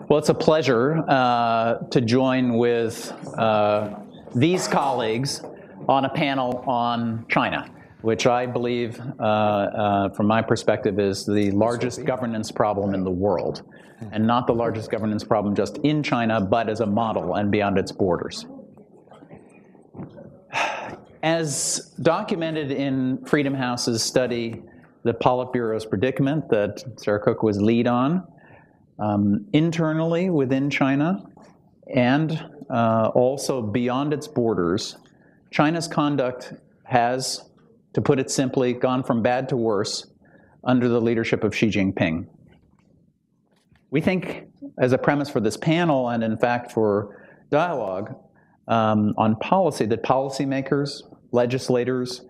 Well, it's a pleasure to join with these colleagues on a panel on China, which I believe, from my perspective, is the largest governance problem in the world, and not the largest governance problem just in China, but as a model and beyond its borders. As documented in Freedom House's study, The Politburo's Predicament, that Sarah Cook was lead on, internally within China and also beyond its borders, China's conduct has, to put it simply, gone from bad to worse under the leadership of Xi Jinping. We think, as a premise for this panel, and in fact for dialogue on policy, that policymakers, legislators,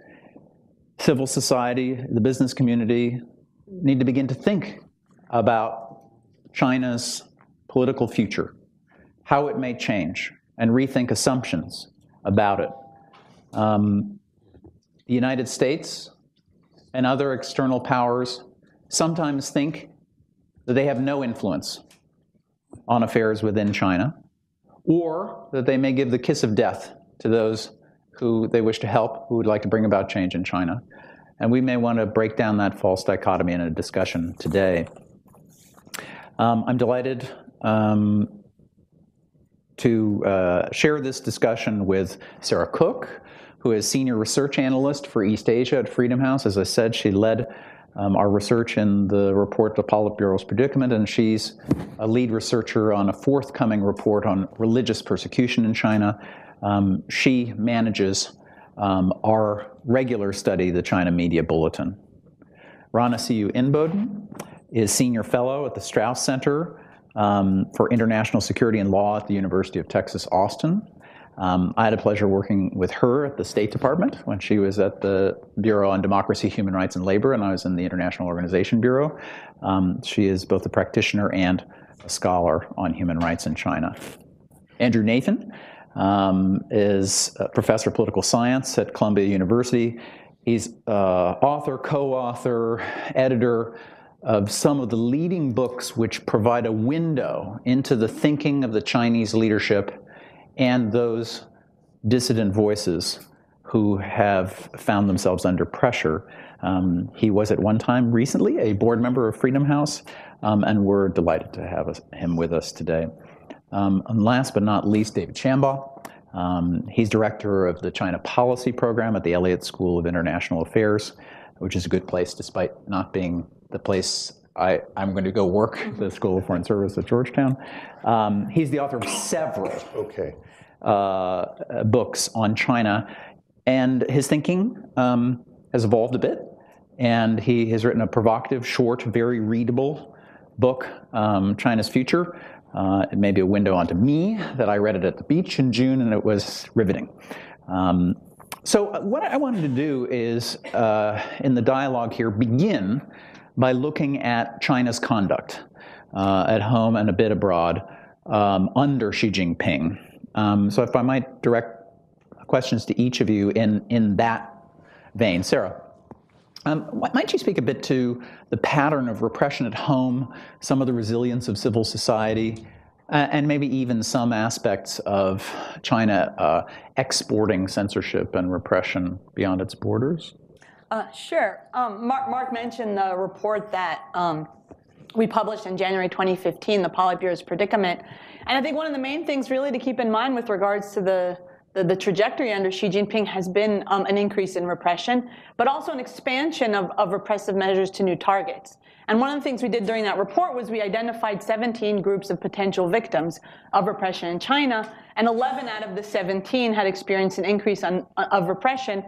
civil society, the business community need to begin to think about China's political future, how it may change, and rethink assumptions about it. The United States and other external powers sometimes think that they have no influence on affairs within China, or that they may give the kiss of death to those who they wish to help, who would like to bring about change in China. And we may want to break down that false dichotomy in a discussion today. I'm delighted to share this discussion with Sarah Cook, who is Senior Research Analyst for East Asia at Freedom House. As I said, she led our research in the report, The Politburo's Predicament, and she's a lead researcher on a forthcoming report on religious persecution in China. She manages our regular study, the China Media Bulletin. Rana Siu Inboden is Senior Fellow at the Strauss Center for International Security and Law at the University of Texas, Austin. I had a pleasure working with her at the State Department when she was at the Bureau on Democracy, Human Rights, and Labor, and I was in the International Organization Bureau. She is both a practitioner and a scholar on human rights in China. Andrew Nathan is a professor of political science at Columbia University. He's author, co-author, editor of some of the leading books which provide a window into the thinking of the Chinese leadership and those dissident voices who have found themselves under pressure. He was at one time recently a board member of Freedom House, and we're delighted to have him with us today. And last but not least, David Shambaugh. He's director of the China Policy Program at the Elliott School of International Affairs, which is a good place despite not being the place I'm going to go work, the School of Foreign Service at Georgetown. He's the author of several books on China, and his thinking has evolved a bit, and he has written a provocative, short, very readable book, China's Future. It may be a window onto me, that I read it at the beach in June, and it was riveting. So what I wanted to do is, in the dialogue here, begin by looking at China's conduct at home and a bit abroad under Xi Jinping. So if I might direct questions to each of you in that vein. Sarah, might you speak a bit to the pattern of repression at home, some of the resilience of civil society, and maybe even some aspects of China exporting censorship and repression beyond its borders? Sure. Mark mentioned the report that we published in January 2015, The Politburo's Predicament. And I think one of the main things really to keep in mind with regards to the trajectory under Xi Jinping has been an increase in repression, but also an expansion of repressive measures to new targets. And one of the things we did during that report was we identified 17 groups of potential victims of repression in China, and 11 out of the 17 had experienced an increase of repression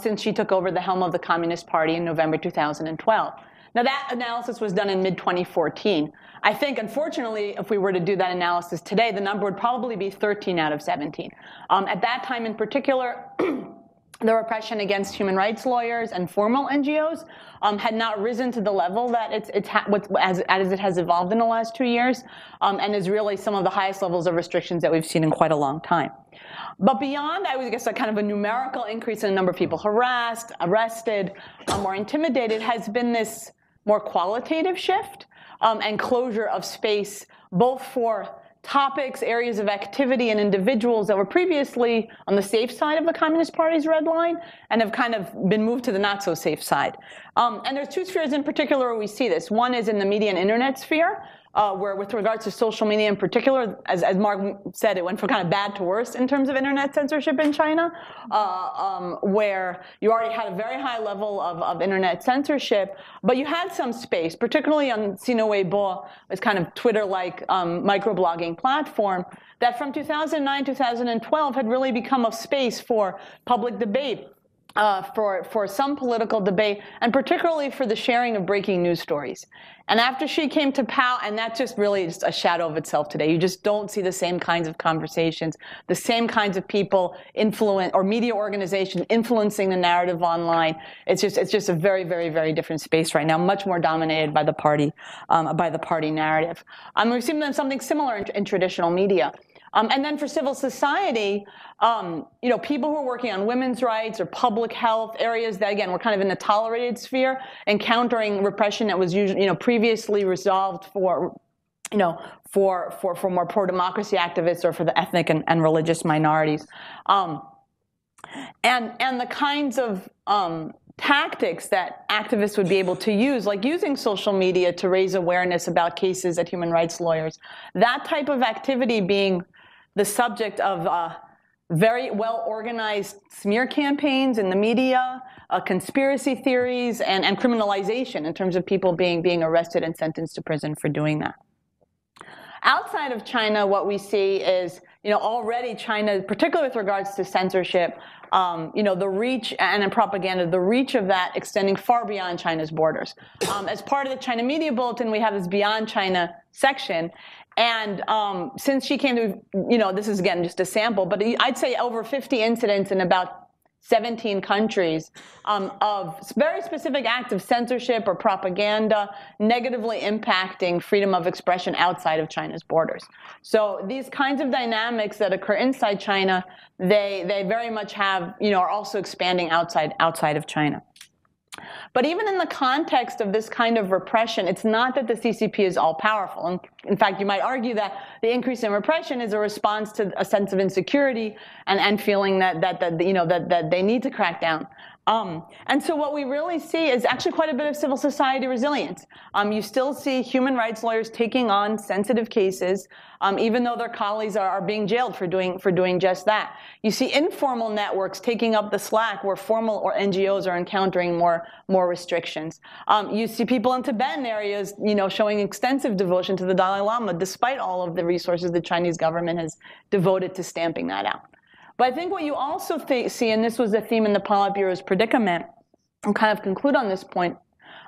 since Xi took over the helm of the Communist Party in November 2012. Now, that analysis was done in mid-2014. I think, unfortunately, if we were to do that analysis today, the number would probably be 13 out of 17. At that time in particular, the repression against human rights lawyers and formal NGOs had not risen to the level that as it has evolved in the last 2 years, and is really some of the highest levels of restrictions that we've seen in quite a long time. But beyond, I would guess, a kind of a numerical increase in the number of people harassed, arrested, or intimidated has been this more qualitative shift and closure of space, both for topics, areas of activity, and individuals that were previously on the safe side of the Communist Party's red line and have kind of been moved to the not so safe side. And there's two spheres in particular where we see this. One is in the media and internet sphere, where with regards to social media in particular, as Mark said, it went from kind of bad to worse in terms of internet censorship in China, where you already had a very high level of internet censorship, but you had some space, particularly on Sino Weibo, this kind of Twitter-like microblogging platform, that from 2009, 2012 had really become a space for public debate, for some political debate, and particularly for the sharing of breaking news stories. And after she came to power, and that just really is a shadow of itself today. You just don't see the same kinds of conversations, the same kinds of people or media organizations influencing the narrative online. It's just a very, very, very different space right now, much more dominated by the party narrative. We've seen something similar in traditional media. And then for civil society, people who are working on women's rights or public health areas that, again, were kind of in the tolerated sphere, encountering repression that was usually, previously resolved for more pro-democracy activists or for the ethnic and religious minorities. And the kinds of tactics that activists would be able to use, like using social media to raise awareness about cases at human rights lawyers, that type of activity being the subject of very well-organized smear campaigns in the media, conspiracy theories, and criminalization in terms of people being arrested and sentenced to prison for doing that. Outside of China, what we see is, already China, particularly with regards to censorship, the reach and in propaganda, the reach of that extending far beyond China's borders. As part of the China Media Bulletin, we have this Beyond China section. And since she came to, this is, again, just a sample, but I'd say over 50 incidents in about 17 countries of very specific acts of censorship or propaganda negatively impacting freedom of expression outside of China's borders. So these kinds of dynamics that occur inside China, they very much have, are also expanding outside of China. But even in the context of this kind of repression, it's not that the CCP is all-powerful. And in fact, you might argue that the increase in repression is a response to a sense of insecurity and feeling that they need to crack down. And so what we really see is actually quite a bit of civil society resilience. You still see human rights lawyers taking on sensitive cases, even though their colleagues are being jailed for doing just that. You see informal networks taking up the slack where formal or NGOs are encountering more restrictions. You see people in Tibetan areas, showing extensive devotion to the Dalai Lama, despite all of the resources the Chinese government has devoted to stamping that out. But I think what you also see, and this was a theme in the Politburo's predicament, and kind of conclude on this point,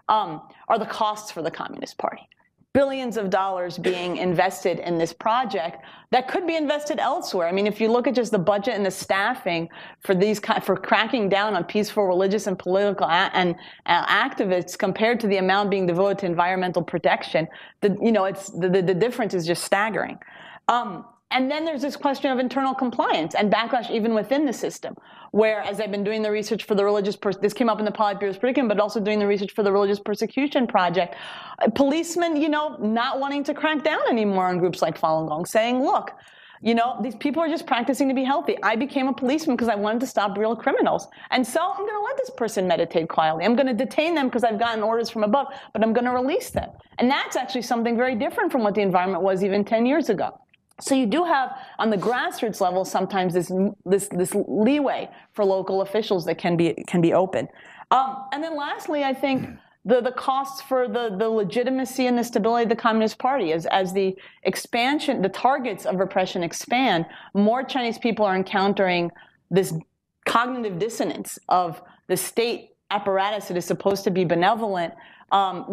are the costs for the Communist Party. Billions of dollars being invested in this project that could be invested elsewhere. I mean, if you look at just the budget and the staffing for cracking down on peaceful religious and political activists compared to the amount being devoted to environmental protection, the difference is just staggering. And then there's this question of internal compliance and backlash even within the system, where, as I've been doing the research for the this came up in the Politburo's predicament, but also doing the research for the Religious Persecution Project, policemen, not wanting to crack down anymore on groups like Falun Gong, saying, look, these people are just practicing to be healthy. I became a policeman because I wanted to stop real criminals. And so I'm going to let this person meditate quietly. I'm going to detain them because I've gotten orders from above, but I'm going to release them. And that's actually something very different from what the environment was even 10 years ago. So you do have, on the grassroots level, sometimes this leeway for local officials that can be open. And then lastly, I think the costs for the legitimacy and the stability of the Communist Party. As the expansion, the targets of repression expand, more Chinese people are encountering this cognitive dissonance of the state apparatus that is supposed to be benevolent,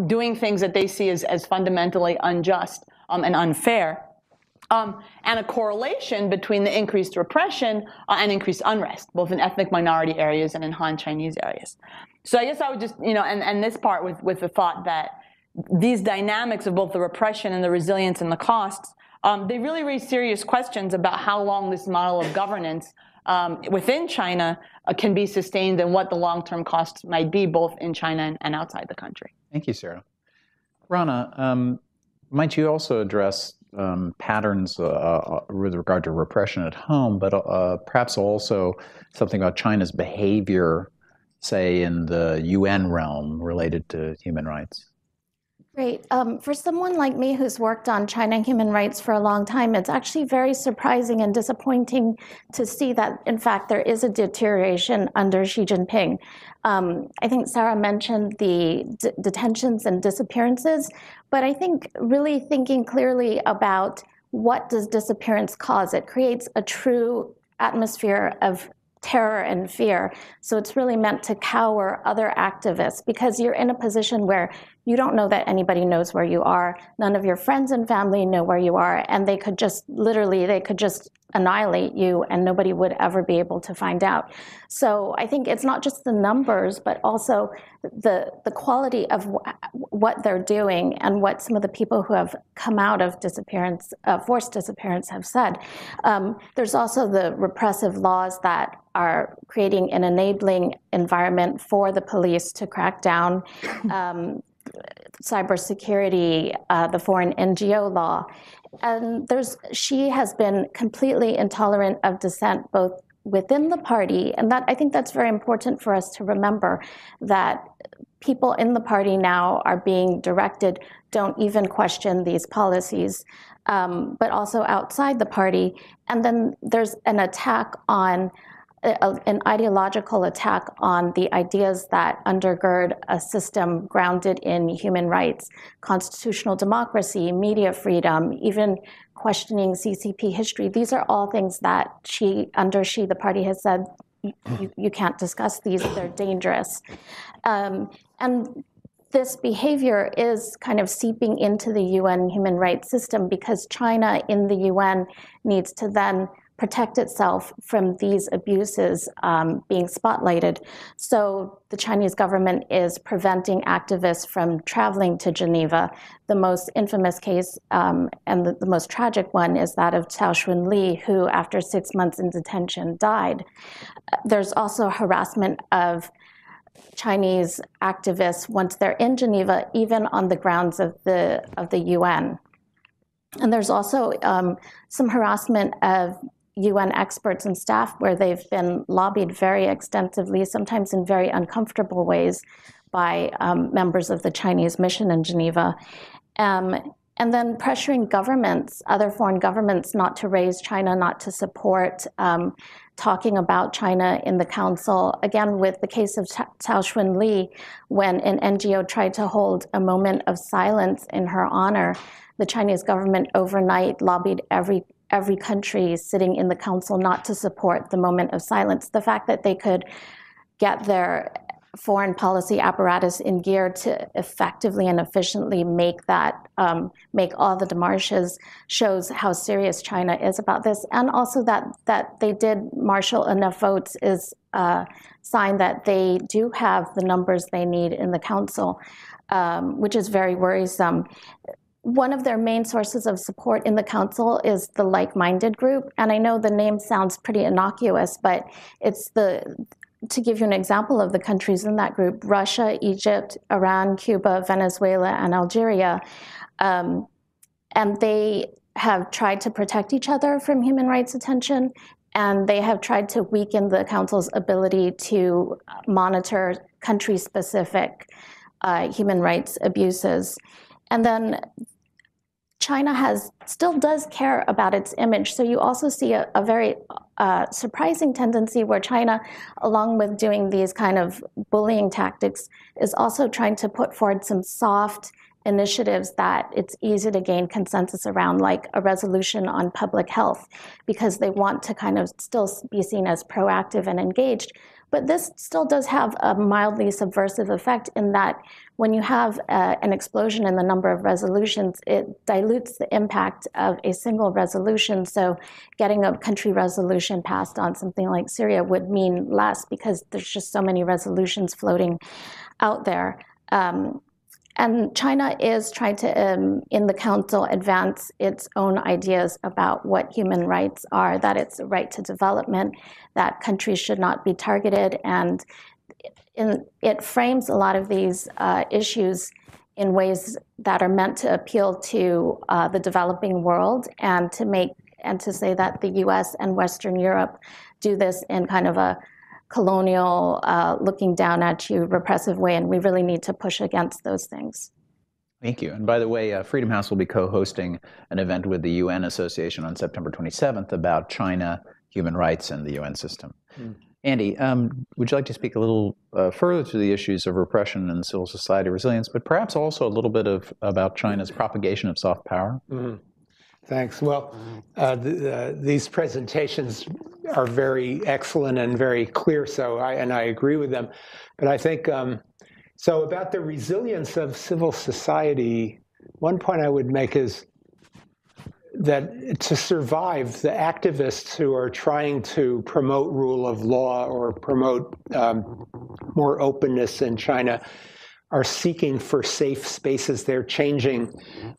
doing things that they see as fundamentally unjust and unfair. And a correlation between the increased repression and increased unrest, both in ethnic minority areas and in Han Chinese areas. So I guess I would just, and this part with the thought that these dynamics of both the repression and the resilience and the costs, they really raise serious questions about how long this model of governance within China can be sustained and what the long-term costs might be both in China and outside the country. Thank you, Sarah. Rana, might you also address patterns with regard to repression at home, but perhaps also something about China's behavior, say, in the UN realm related to human rights? Great. For someone like me who's worked on China and human rights for a long time, it's actually very surprising and disappointing to see that, in fact, there is a deterioration under Xi Jinping. I think Sarah mentioned the detentions and disappearances, but I think really thinking clearly about what does disappearance cause? It creates a true atmosphere of terror and fear. So it's really meant to cower other activists because you're in a position where you don't know that anybody knows where you are. None of your friends and family know where you are. And they could just annihilate you and nobody would ever be able to find out. So I think it's not just the numbers, but also the quality of what they're doing and what some of the people who have come out of disappearance, forced disappearance have said. There's also the repressive laws that are creating an enabling environment for the police to crack down, cybersecurity, the foreign NGO law. And Xi has been completely intolerant of dissent, both within the party, and that I think that's very important for us to remember, that people in the party now are being directed, don't even question these policies, but also outside the party. And then there's an attack on an ideological attack on the ideas that undergird a system grounded in human rights, constitutional democracy, media freedom, even questioning CCP history. These are all things that under Xi, the party has said, you can't discuss these, they're dangerous. And this behavior is kind of seeping into the UN human rights system because China in the UN needs to then protect itself from these abuses being spotlighted. So the Chinese government is preventing activists from traveling to Geneva. The most infamous case and the most tragic one is that of Cao Shunli, who after 6 months in detention died. There's also harassment of Chinese activists once they're in Geneva, even on the grounds of the UN. And there's also some harassment of UN experts and staff where they've been lobbied very extensively, sometimes in very uncomfortable ways, by members of the Chinese mission in Geneva. And then pressuring governments, other foreign governments, not to raise China, not to support, talking about China in the council. Again, with the case of Cao Shunli, when an NGO tried to hold a moment of silence in her honor, the Chinese government overnight lobbied every country sitting in the council not to support the moment of silence. The fact that they could get their foreign policy apparatus in gear to effectively and efficiently make all the démarches shows how serious China is about this. And also that they did marshal enough votes is a sign that they do have the numbers they need in the council, which is very worrisome. One of their main sources of support in the council is the like-minded group. And I know the name sounds pretty innocuous, but it's to give you an example of the countries in that group, Russia, Egypt, Iran, Cuba, Venezuela, and Algeria. And they have tried to protect each other from human rights attention, and they have tried to weaken the council's ability to monitor country-specific human rights abuses. And then China still does care about its image. So you also see a very surprising tendency where China, along with doing these kind of bullying tactics, is also trying to put forward some soft initiatives that it's easy to gain consensus around, like a resolution on public health, because they want to kind of still be seen as proactive and engaged. But this still does have a mildly subversive effect in that when you have an explosion in the number of resolutions, it dilutes the impact of a single resolution. So getting a country resolution passed on something like Syria would mean less because there's just so many resolutions floating out there. And China is trying to, in the council, advance its own ideas about what human rights are, that it's a right to development, that countries should not be targeted. And it frames a lot of these issues in ways that are meant to appeal to the developing world, and to say that the US and Western Europe do this in kind of a colonial, looking down at you, repressive way, and we really need to push against those things. Thank you. And by the way, Freedom House will be co-hosting an event with the UN Association on September 27th about China, human rights, and the UN system. Andy, would you like to speak a little further to the issues of repression and civil society resilience, but perhaps also a little bit about China's propagation of soft power? Thanks. Well, these presentations are very excellent and very clear, so I agree with them. But I think, so about the resilience of civil society, one point I would make is that to survive, the activists who are trying to promote rule of law or promote more openness in China are seeking for safe spaces. They're changing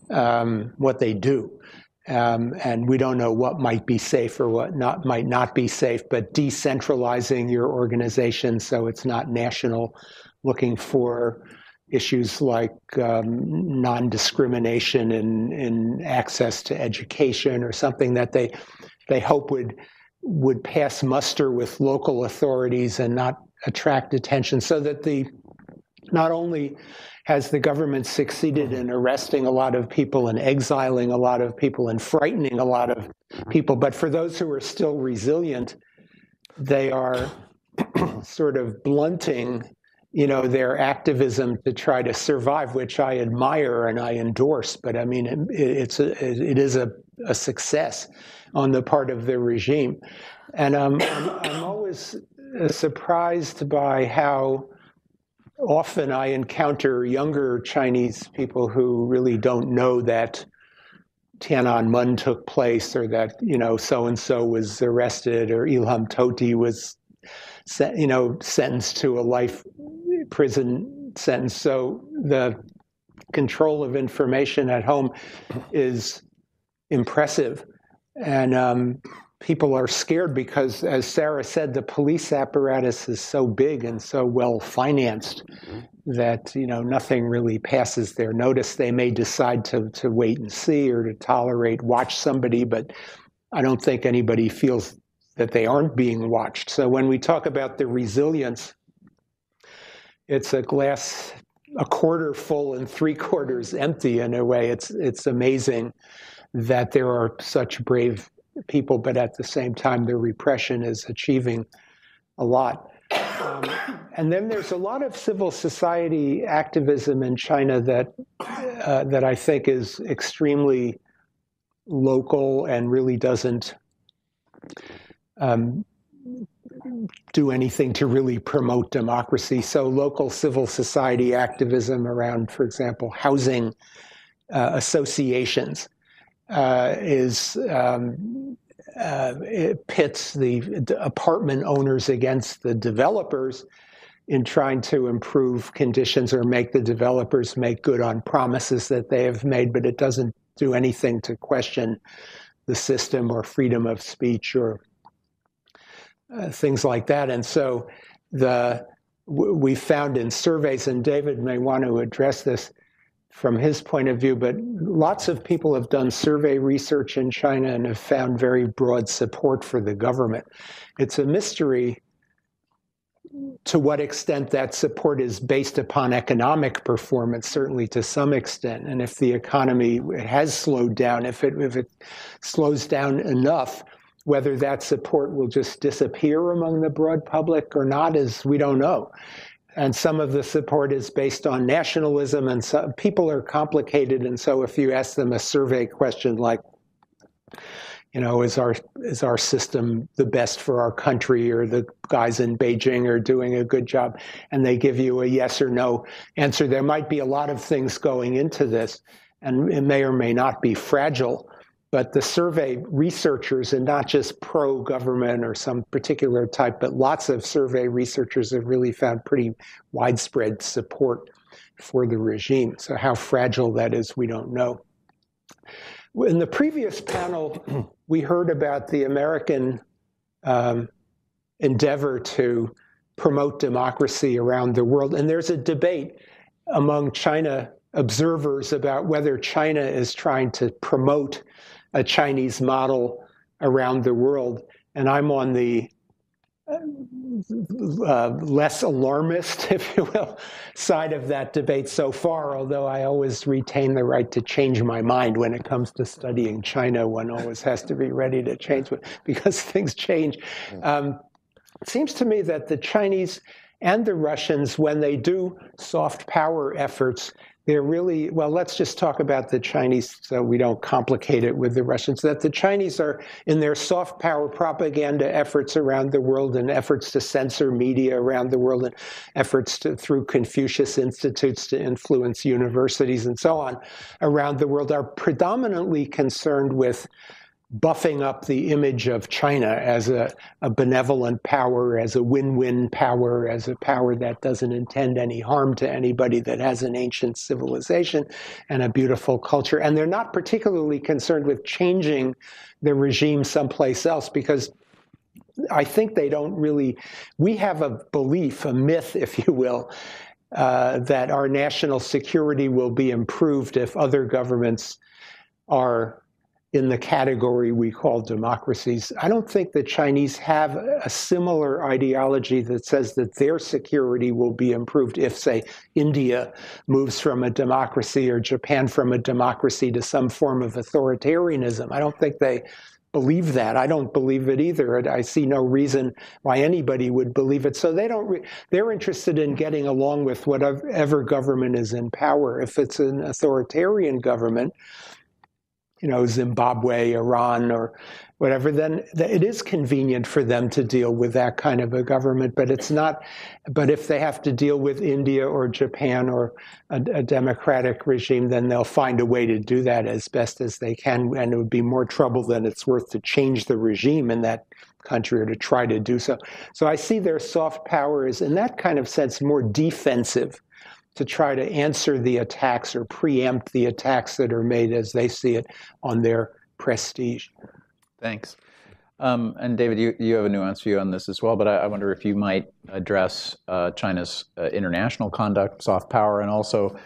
what they do. And we don't know what might be safe or what might not be safe, but decentralizing your organization so it's not national, looking for issues like non-discrimination in access to education, or something that they hope would pass muster with local authorities and not attract attention, so that not only has the government succeeded in arresting a lot of people and exiling a lot of people and frightening a lot of people, but for those who are still resilient, they are sort of blunting, their activism to try to survive, which I admire and I endorse. But I mean, it is a success on the part of the regime, and I'm always surprised by how often I encounter younger Chinese people who really don't know that Tiananmen took place, or that, so-and-so was arrested, or Ilham Tohti was, sentenced to a life prison sentence. So the control of information at home is impressive. And people are scared because, as Sarah said, the police apparatus is so big and so well financed that nothing really passes their notice. They may decide to wait and see, or to watch somebody, but I don't think anybody feels that they aren't being watched. So when we talk about the resilience, it's a glass a quarter full and 3/4 empty in a way. It's amazing that there are such brave people, but at the same time, the repression is achieving a lot. And then there's a lot of civil society activism in China that I think is extremely local and really doesn't do anything to really promote democracy. So local civil society activism around, for example, housing associations it pits the apartment owners against the developers in trying to improve conditions or make the developers make good on promises that they have made, but it doesn't do anything to question the system or freedom of speech or things like that. And so we found in surveys, and David may want to address this from his point of view, but lots of people have done survey research in China and have found very broad support for the government. It's a mystery to what extent that support is based upon economic performance, certainly to some extent. And if the economy has slowed down, if it slows down enough, whether that support will just disappear among the broad public or not we don't know. And some of the support is based on nationalism, and some people are complicated. And so if you ask them a survey question like, is our system the best for our country, or the guys in Beijing are doing a good job, and they give you a yes or no answer, there might be a lot of things going into this, and it may or may not be fragile. But the survey researchers, and not just pro-government or some particular type, but lots of survey researchers have really found pretty widespread support for the regime. So how fragile that is, we don't know. In the previous panel, we heard about the American endeavor to promote democracy around the world. And there's a debate among China observers about whether China is trying to promote a Chinese model around the world. And I'm on the less alarmist, if you will, side of that debate so far, although I always retain the right to change my mind when it comes to studying China. One always has to be ready to change because things change. It seems to me that the Chinese and the Russians, when they do soft power efforts, they're really, well, let's just talk about the Chinese so we don't complicate it with the Russians, that the Chinese are in their soft power propaganda efforts around the world and efforts to censor media around the world and efforts to, through Confucius Institutes to influence universities and so on around the world, are predominantly concerned with buffing up the image of China as a benevolent power, as a win-win power, as a power that doesn't intend any harm to anybody, that has an ancient civilization and a beautiful culture. And they're not particularly concerned with changing the regime someplace else, because I think they don't really, we have a belief, a myth, if you will, that our national security will be improved if other governments are in the category we call democracies. I don't think the Chinese have a similar ideology that says that their security will be improved if, say, India moves from a democracy or Japan from a democracy to some form of authoritarianism. I don't think they believe that. I don't believe it either. I see no reason why anybody would believe it. So they're interested in getting along with whatever government is in power. If it's an authoritarian government, you know, Zimbabwe, Iran, or whatever, then it is convenient for them to deal with that kind of a government, but it's not. But if they have to deal with India or Japan or a democratic regime, then they'll find a way to do that as best as they can, and it would be more trouble than it's worth to change the regime in that country or to try to do so. So I see their soft power is, in that kind of sense, more defensive, to try to answer the attacks or preempt the attacks that are made as they see it on their prestige. Thanks. And David, you have a nuanced view on this as well, but I wonder if you might address China's international conduct, soft power, and also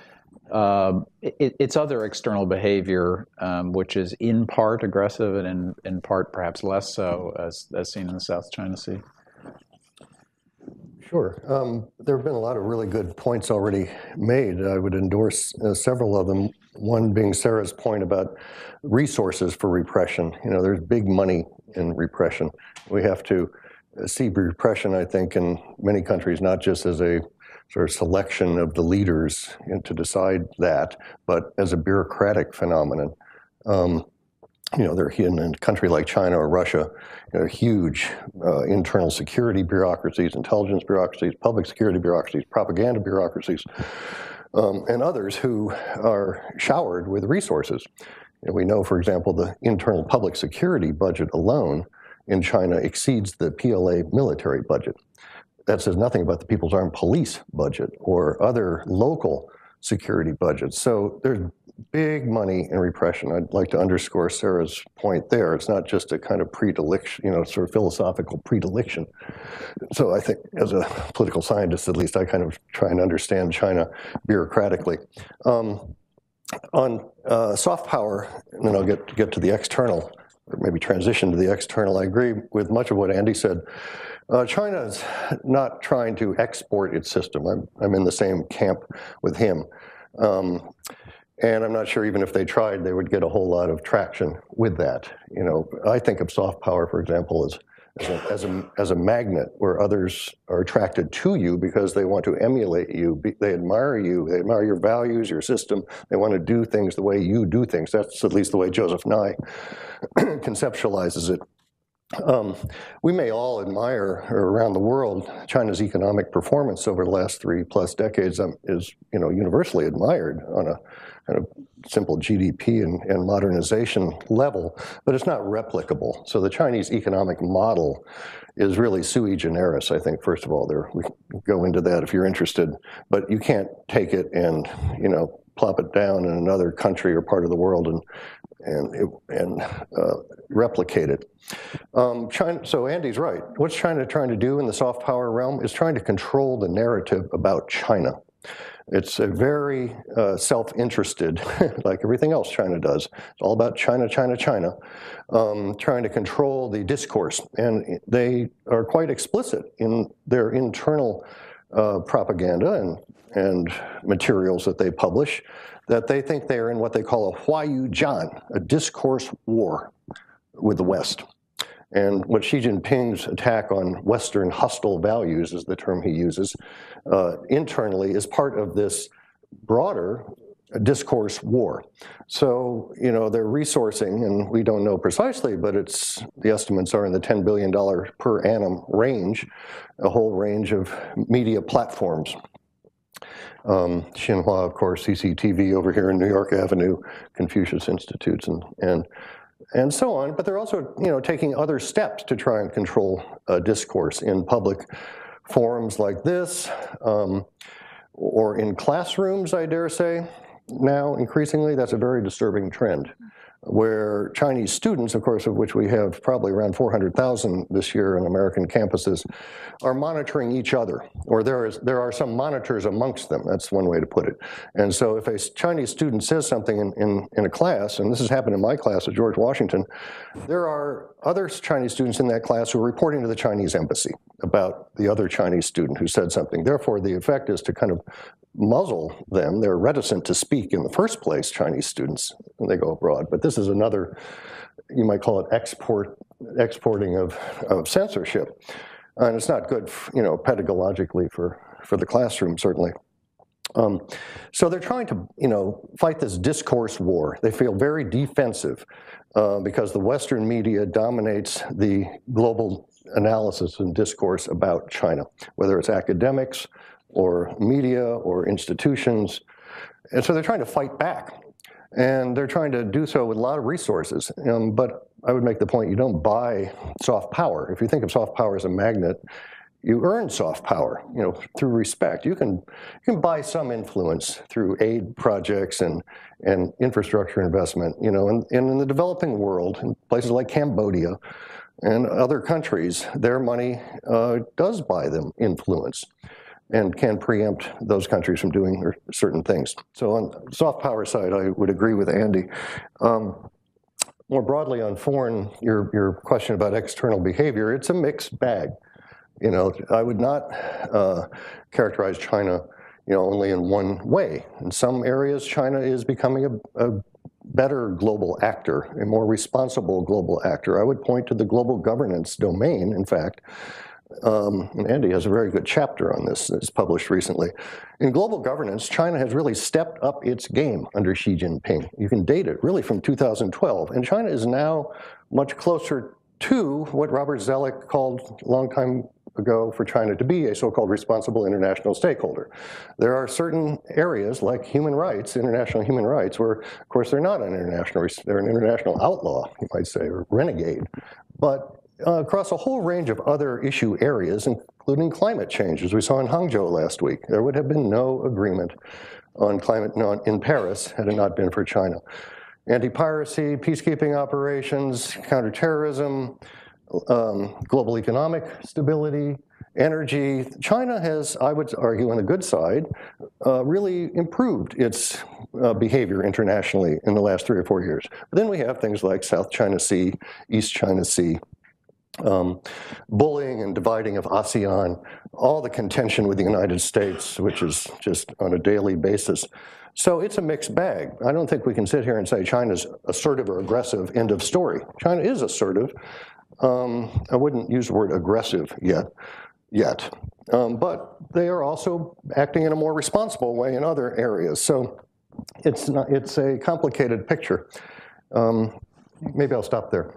its other external behavior, which is in part aggressive and in part perhaps less so, as seen in the South China Sea. Sure. There have been a lot of really good points already made. I would endorse several of them, one being Sarah's point about resources for repression. You know, there's big money in repression. We have to see repression, I think, in many countries, not just as a sort of selection of the leaders to decide that, but as a bureaucratic phenomenon. You know, they're in a country like China or Russia, you know, huge internal security bureaucracies, intelligence bureaucracies, public security bureaucracies, propaganda bureaucracies, and others who are showered with resources. You know, we know, for example, the internal public security budget alone in China exceeds the PLA military budget. That says nothing about the People's Armed Police budget or other local security budgets. So there's big money in repression. I'd like to underscore Sarah's point there. It's not just a kind of predilection, you know, sort of philosophical predilection. So I think as a political scientist, at least, I kind of try and understand China bureaucratically. On soft power, and then I'll get to the external, or maybe transition to the external. I agree with much of what Andy said. China is not trying to export its system. I'm in the same camp with him. And I'm not sure even if they tried, they would get a whole lot of traction with that. You know, I think of soft power, for example, as a magnet where others are attracted to you because they want to emulate you. They admire you. They admire your values, your system. They want to do things the way you do things. That's at least the way Joseph Nye conceptualizes it. We may all admire, or around the world, China's economic performance over the last 3+ decades is, you know, universally admired on a kind of simple GDP and modernization level, but it's not replicable. So the Chinese economic model is really sui generis, I think, first of all. We can go into that if you're interested, but you can't take it and, you know, plop it down in another country or part of the world and replicate it. China, so Andy's right. What's China trying to do in the soft power realm is trying to control the narrative about China. It's a very self-interested, like everything else China does. It's all about China, China, China, trying to control the discourse. And they are quite explicit in their internal propaganda and materials that they publish, that they think they are in what they call a Huayu Jian, a discourse war with the West. And what Xi Jinping's attack on Western hostile values is the term he uses internally is part of this broader discourse war. So, you know, they're resourcing, and we don't know precisely, but the estimates are in the $10 billion per annum range, a whole range of media platforms. Xinhua, of course, CCTV over here in New York Avenue, Confucius Institutes, and so on. But they're also, you know, taking other steps to try and control discourse in public forums like this, or in classrooms, I dare say. Now, increasingly, that's a very disturbing trend, where Chinese students, of course, of which we have probably around 400,000 this year on American campuses, are monitoring each other, or there are some monitors amongst them. That's one way to put it. And so if a Chinese student says something in a class, and this has happened in my class at George Washington, there are other Chinese students in that class who are reporting to the Chinese embassy about the other Chinese student who said something. Therefore, the effect is to kind of muzzle them. They're reticent to speak in the first place, Chinese students, when they go abroad. But this is another, you might call it exporting of censorship. And it's not good, you know, pedagogically for the classroom, certainly. So they're trying to, you know, fight this discourse war. They feel very defensive because the Western media dominates the global analysis and discourse about China, whether it's academics or media or institutions. And so they're trying to fight back. And they're trying to do so with a lot of resources. But I would make the point, you don't buy soft power. If you think of soft power as a magnet, you earn soft power, you know, through respect. You can buy some influence through aid projects and infrastructure investment, you know, and in the developing world, in places like Cambodia and other countries, their money does buy them influence and can preempt those countries from doing certain things. So on the soft power side, I would agree with Andy. More broadly on foreign, your question about external behavior, it's a mixed bag. You know, I would not characterize China, you know, only in one way. In some areas, China is becoming a better global actor, a more responsible global actor. I would point to the global governance domain, in fact. And Andy has a very good chapter on this that's published recently. In global governance, China has really stepped up its game under Xi Jinping. You can date it really from 2012. And China is now much closer to what Robert Zoellick called a long time ago for China to be a so-called responsible international stakeholder. There are certain areas like human rights, international human rights, where, of course, they're not an international, they're an international outlaw, you might say, or renegade. But across a whole range of other issue areas, including climate change, as we saw in Hangzhou last week, there would have been no agreement on climate in Paris had it not been for China. Anti-piracy, peacekeeping operations, counterterrorism, global economic stability, energy. China has, I would argue, on the good side, really improved its behavior internationally in the last 3 or 4 years. But then we have things like South China Sea, East China Sea, bullying and dividing of ASEAN, all the contention with the United States, which is just on a daily basis. So it's a mixed bag. I don't think we can sit here and say China's assertive or aggressive, end of story. China is assertive. I wouldn't use the word aggressive yet. But they are also acting in a more responsible way in other areas. So it's a complicated picture. Maybe I'll stop there.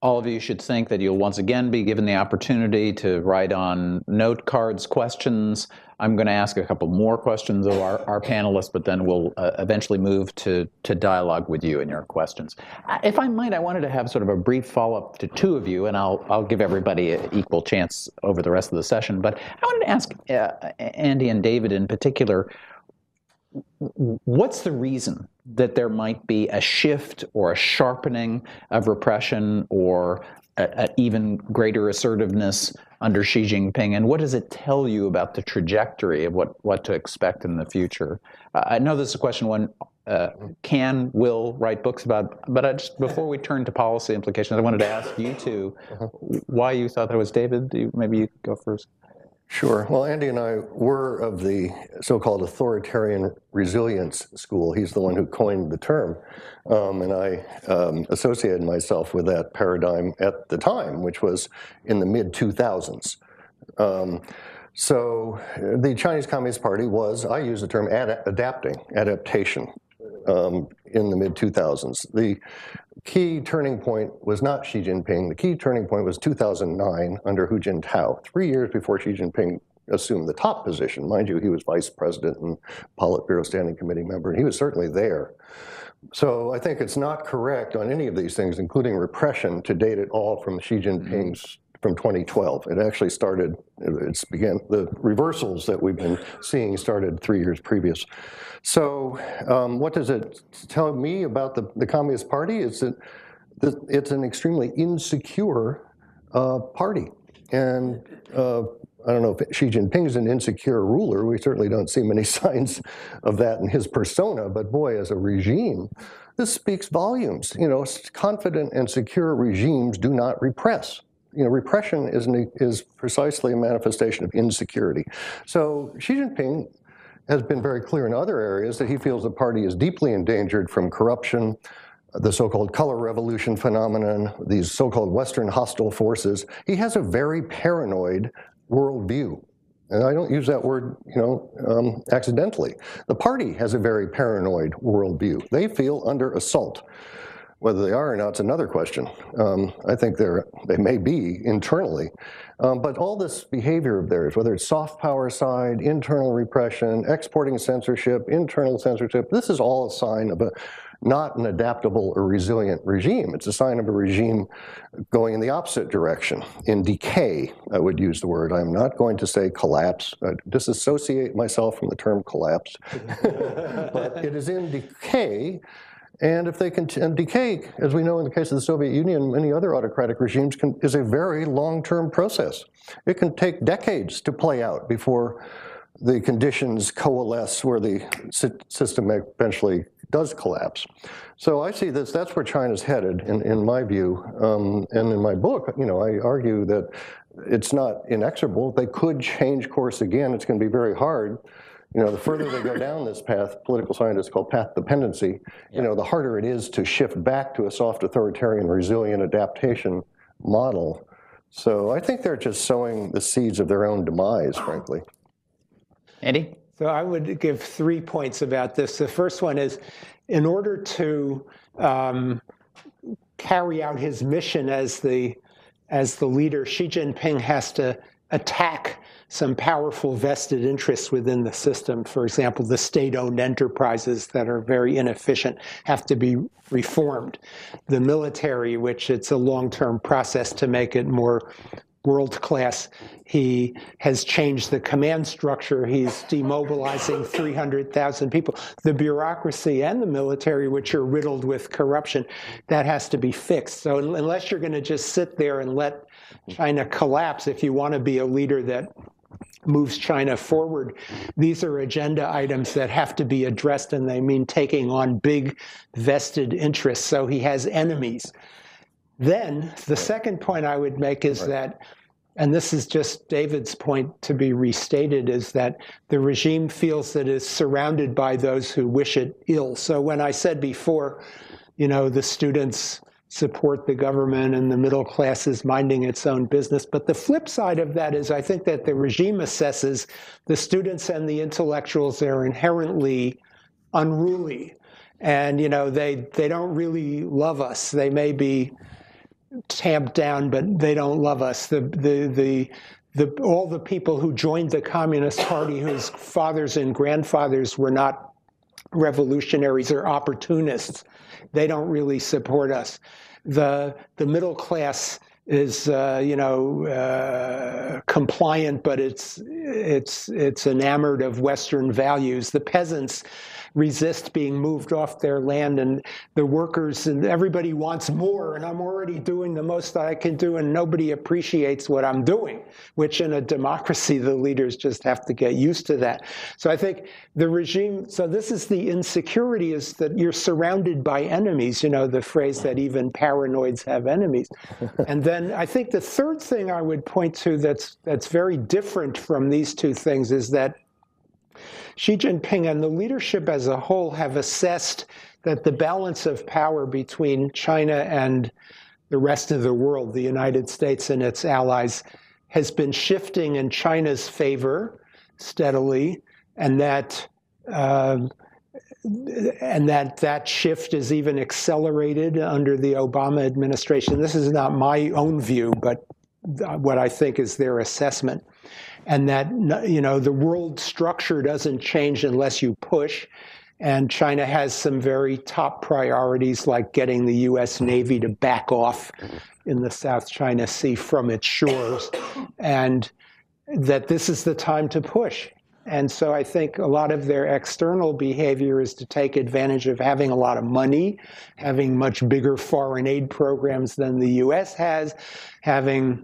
All of you should think that you'll once again be given the opportunity to write on note cards questions. I'm going to ask a couple more questions of our panelists, but then we'll eventually move to dialogue with you and your questions. If I might, I wanted to have sort of a brief follow-up to two of you, and I'll give everybody an equal chance over the rest of the session. But I wanted to ask Andy and David in particular, what's the reason that there might be a shift or a sharpening of repression or an even greater assertiveness under Xi Jinping? And what does it tell you about the trajectory of what to expect in the future? I know this is a question one will write books about, but before we turn to policy implications, I wanted to ask you two why you thought that was. David, maybe you go first. Sure. Well, Andy and I were of the so-called authoritarian resilience school. He's the one who coined the term. And I associated myself with that paradigm at the time, which was in the mid-2000s. So the Chinese Communist Party was, I use the term adaptation in the mid-2000s. The key turning point was not Xi Jinping. The key turning point was 2009 under Hu Jintao, 3 years before Xi Jinping assumed the top position. Mind you, he was vice president and Politburo Standing Committee member, and he was certainly there. So I think it's not correct on any of these things, including repression, to date it all from Xi Jinping's from 2012. It actually started, the reversals that we've been seeing started 3 years previous. So what does it tell me about the Communist Party? Is that it's an extremely insecure party. And I don't know if Xi Jinping is an insecure ruler. We certainly don't see many signs of that in his persona, but boy, as a regime, this speaks volumes. You know, confident and secure regimes do not repress. You know, repression is precisely a manifestation of insecurity. So Xi Jinping has been very clear in other areas that he feels the party is deeply endangered from corruption, the so-called color revolution phenomenon, these so-called Western hostile forces. He has a very paranoid worldview. And I don't use that word, accidentally. The party has a very paranoid worldview. They feel under assault. Whether they are or not is another question. I think they may be internally. But all this behavior of theirs, whether it's soft power side, internal repression, exporting censorship, internal censorship, this is all a sign of not an adaptable or resilient regime. It's a sign of a regime going in the opposite direction, in decay, I would use the word. I'm not going to say collapse. I disassociate myself from the term collapse. But it is in decay. And if they can decay, as we know in the case of the Soviet Union and many other autocratic regimes, is a very long-term process. It can take decades to play out before the conditions coalesce where the system eventually does collapse. So I see that's where China's headed, in my view. And in my book, I argue that it's not inexorable. They could change course again. It's going to be very hard. The further they go down this path, political scientists call path dependency, the harder it is to shift back to a soft authoritarian resilient adaptation model. So I think they're just sowing the seeds of their own demise, frankly. Andy? So I would give 3 points about this. The first one is, in order to carry out his mission as the leader, Xi Jinping has to attack some powerful vested interests within the system. For example, the state-owned enterprises that are very inefficient have to be reformed. The military, which it's a long-term process to make it more world-class. He has changed the command structure. He's demobilizing 300,000 people. The bureaucracy and the military, which are riddled with corruption, that has to be fixed. So unless you're going to just sit there and let China collapse, if you want to be a leader that moves China forward, these are agenda items that have to be addressed, and they mean taking on big vested interests. So he has enemies. Then the second point I would make is that, and this is just David's point to be restated, is that the regime feels that it's surrounded by those who wish it ill. So when I said before, the students support the government and the middle class is minding its own business. But the flip side of that is I think that the regime assesses the students and the intellectuals are inherently unruly. And, they don't really love us. They may be tamped down, but they don't love us. All the people who joined the Communist Party, whose fathers and grandfathers were not revolutionaries or opportunists, they don't really support us. The middle class compliant, but it's enamored of Western values. The peasants resist being moved off their land, and the workers and everybody wants more, and I'm already doing the most that I can do, and nobody appreciates what I'm doing, which in a democracy, the leaders just have to get used to that. So I think the regime, so this is the insecurity, is that you're surrounded by enemies, the phrase that even paranoids have enemies. And then I think the third thing I would point to that's very different from these two things is that Xi Jinping and the leadership as a whole have assessed that the balance of power between China and the rest of the world, the United States and its allies, has been shifting in China's favor steadily, and that shift is even accelerated under the Obama administration. This is not my own view, but what I think is their assessment. And that, the world structure doesn't change unless you push. And China has some very top priorities, like getting the US Navy to back off in the South China Sea from its shores, and that this is the time to push. And so I think a lot of their external behavior is to take advantage of having a lot of money, having much bigger foreign aid programs than the US has, having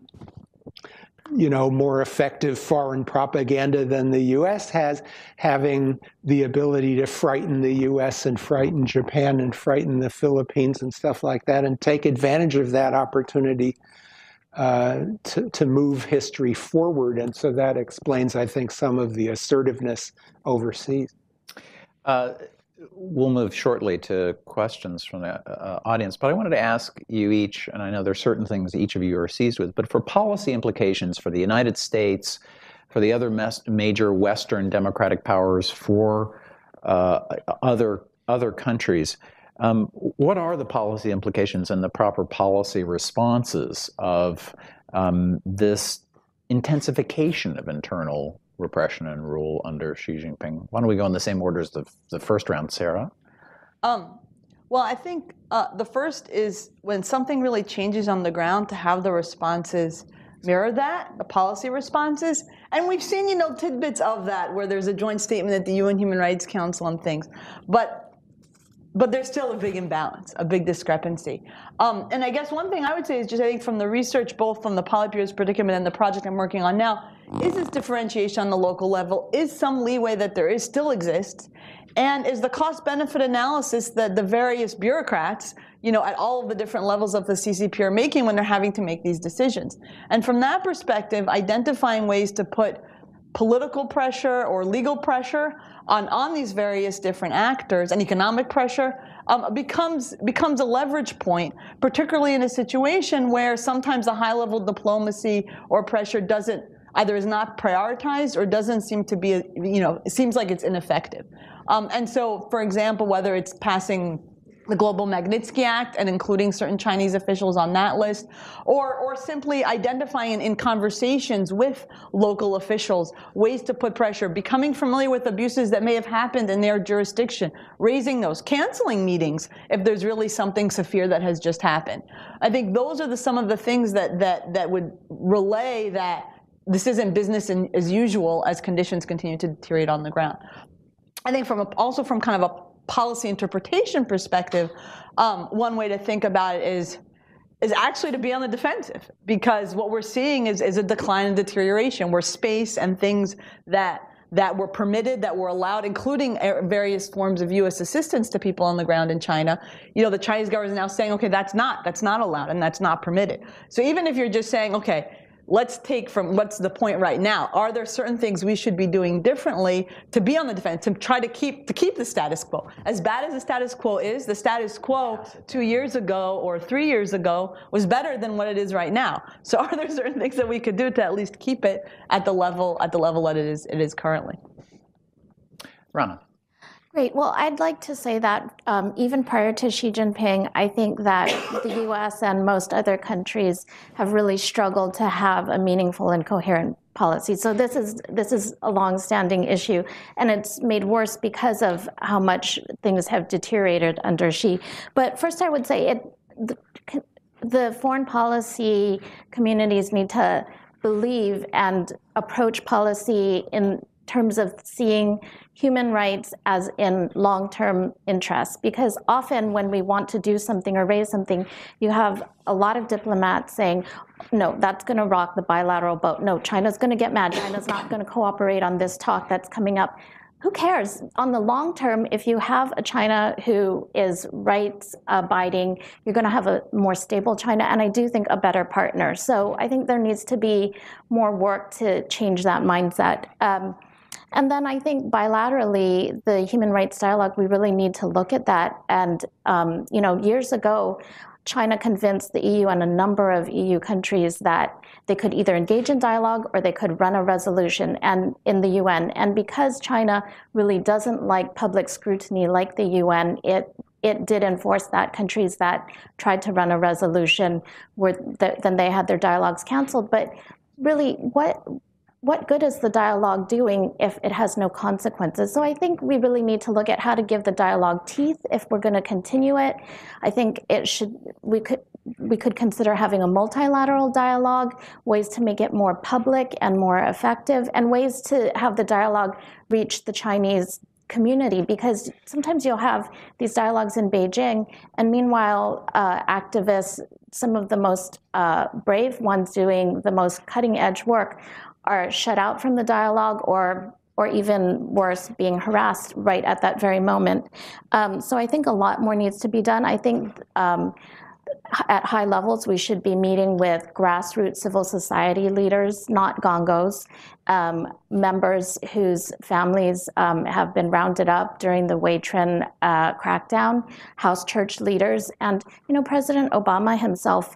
more effective foreign propaganda than the U.S. has, having the ability to frighten the U.S. and frighten Japan and frighten the Philippines and stuff like that, and take advantage of that opportunity to move history forward. And so that explains, I think, some of the assertiveness overseas. We'll move shortly to questions from the audience, but I wanted to ask you each, and I know there's certain things each of you are seized with, but for policy implications for the United States, for the other major Western democratic powers, for other countries, what are the policy implications and the proper policy responses of this intensification of internal repression and rule under Xi Jinping? Why don't we go in the same order as the first round, Sarah? Well, I think the first is when something really changes on the ground, to have the responses mirror that, the policy responses. And we've seen, tidbits of that where there's a joint statement at the UN Human Rights Council on things. But there's still a big imbalance, a big discrepancy. And I guess one thing I would say is just, I think from the research, both from the Politburo's predicament and the project I'm working on now, is this differentiation on the local level, is some leeway that there still exists, and is the cost-benefit analysis that the various bureaucrats, at all of the different levels of the CCP are making when they're having to make these decisions. And from that perspective, identifying ways to put political pressure or legal pressure on these various different actors, and economic pressure, becomes a leverage point, particularly in a situation where sometimes the high-level diplomacy or pressure either is not prioritized or doesn't seem to be, it seems like it's ineffective. And so, for example, whether it's passing the Global Magnitsky Act and including certain Chinese officials on that list, or simply identifying in conversations with local officials ways to put pressure, becoming familiar with abuses that may have happened in their jurisdiction, raising those, canceling meetings if there's really something severe that has just happened. I think those are some of the things that would relay that this isn't business as usual as conditions continue to deteriorate on the ground. I think also from kind of a policy interpretation perspective, one way to think about it is actually to be on the defensive, because what we're seeing is a decline and deterioration where space and things that were permitted, that were allowed, including various forms of U.S. assistance to people on the ground in China, the Chinese government is now saying, okay, that's not allowed and that's not permitted. So even if you're just saying, okay, let's take from what's the point right now. Are there certain things we should be doing differently to be on the defense, to try to keep the status quo? As bad as the status quo is, the status quo 2 years ago or 3 years ago was better than what it is right now. So are there certain things that we could do to at least keep it at the level that it is currently? Rana. Great. Well, I'd like to say that even prior to Xi Jinping, I think that the U.S. and most other countries have really struggled to have a meaningful and coherent policy. So this is a long-standing issue, and it's made worse because of how much things have deteriorated under Xi. But first, I would say the foreign policy communities need to believe and approach policy in terms of seeing human rights as in long-term interests. Because often when we want to do something or raise something, you have a lot of diplomats saying, no, that's going to rock the bilateral boat. No, China's going to get mad. China's not going to cooperate on this talk that's coming up. Who cares? On the long term, if you have a China who is rights abiding, you're going to have a more stable China, and I do think a better partner. So I think there needs to be more work to change that mindset. And then I think bilaterally, the human rights dialogue, we really need to look at that. And years ago, China convinced the EU and a number of EU countries that they could either engage in dialogue or they could run a resolution and in the UN. And because China really doesn't like public scrutiny like the UN, it did enforce that countries that tried to run a resolution then they had their dialogues canceled. But really, what good is the dialogue doing if it has no consequences? So I think we really need to look at how to give the dialogue teeth if we're going to continue it. I think we could consider having a multilateral dialogue, ways to make it more public and more effective, and ways to have the dialogue reach the Chinese community, because sometimes you'll have these dialogues in Beijing, and meanwhile, activists, some of the most brave ones doing the most cutting-edge work, are shut out from the dialogue or even worse, being harassed right at that very moment. So I think a lot more needs to be done. I think at high levels, we should be meeting with grassroots civil society leaders, not gongos, members whose families have been rounded up during the Weitren crackdown, house church leaders. And, President Obama himself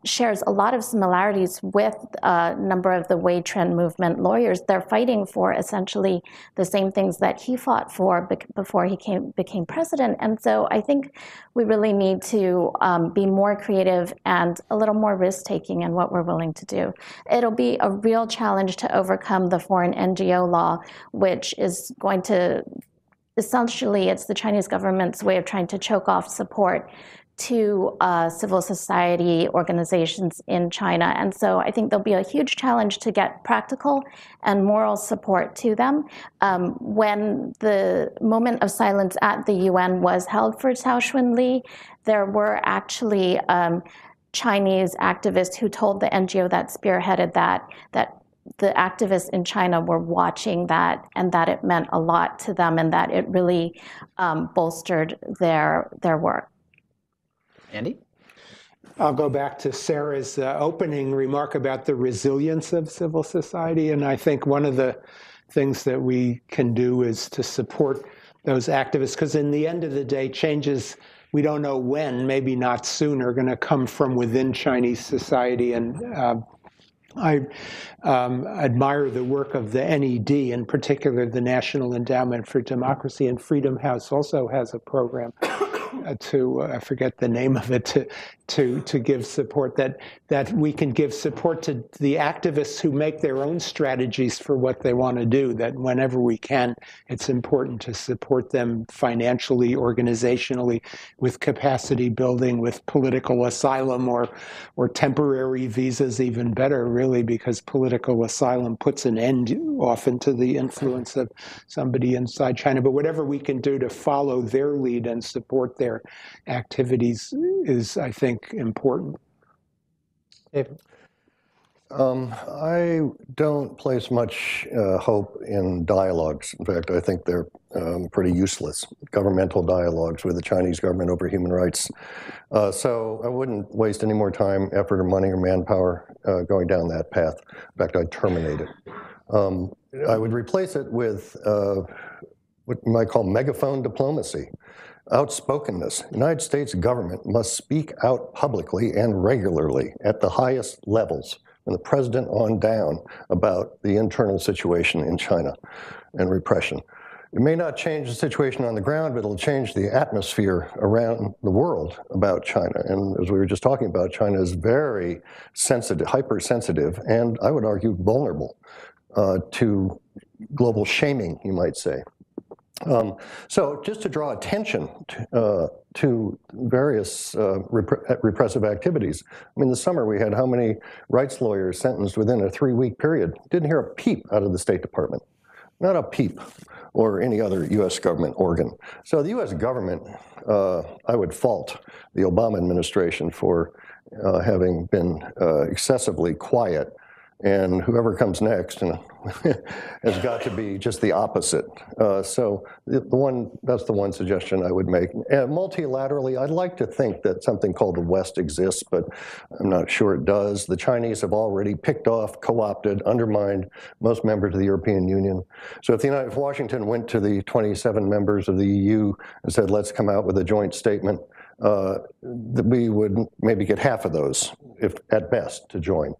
shares a lot of similarities with a number of the Weitren movement lawyers. They're fighting for essentially the same things that he fought for before he became president. And so I think we really need to be more creative and a little more risk-taking in what we're willing to do. It'll be a real challenge to overcome the foreign NGO law, which is going to, essentially, it's the Chinese government's way of trying to choke off support to civil society organizations in China. And so I think there'll be a huge challenge to get practical and moral support to them. When the moment of silence at the UN was held for Cao Xunli, there were actually Chinese activists who told the NGO that spearheaded that the activists in China were watching that and that it meant a lot to them and that it really bolstered their work. Andy? I'll go back to Sarah's opening remark about the resilience of civil society. And I think one of the things that we can do is to support those activists, because in the end of the day, changes, we don't know when, maybe not soon, are going to come from within Chinese society. And I admire the work of the NED, in particular the National Endowment for Democracy, and Freedom House also has a program I forget the name of it, to give support, that we can give support to the activists who make their own strategies for what they want to do, that whenever we can, it's important to support them financially, organizationally, with capacity building, with political asylum or temporary visas, even better, really, because political asylum puts an end often to the influence of somebody inside China. But whatever we can do to follow their lead and support their activities is, I think, important. David? I don't place much hope in dialogues. In fact, I think they're pretty useless, governmental dialogues with the Chinese government over human rights. So I wouldn't waste any more time, effort, or money, or manpower going down that path. In fact, I'd terminate it. I would replace it with what you might call megaphone diplomacy. Outspokenness. The United States government must speak out publicly and regularly at the highest levels, from the president on down, about the internal situation in China and repression. It may not change the situation on the ground, but it'll change the atmosphere around the world about China. And as we were just talking about, China is very sensitive, hypersensitive, and I would argue vulnerable to global shaming, you might say. So just to draw attention to various repressive activities. I mean, this summer we had how many rights lawyers sentenced within a 3-week period? Didn't hear a peep out of the State Department. Not a peep, or any other U.S. government organ. So the U.S. government, I would fault the Obama administration for having been excessively quiet, and whoever comes next has got to be just the opposite. So that's the one suggestion I would make. And multilaterally, I'd like to think that something called the West exists, but I'm not sure it does. The Chinese have already picked off, co-opted, undermined most members of the European Union. So if Washington went to the 27 members of the EU and said, let's come out with a joint statement, we would maybe get half of those, if at best, to join.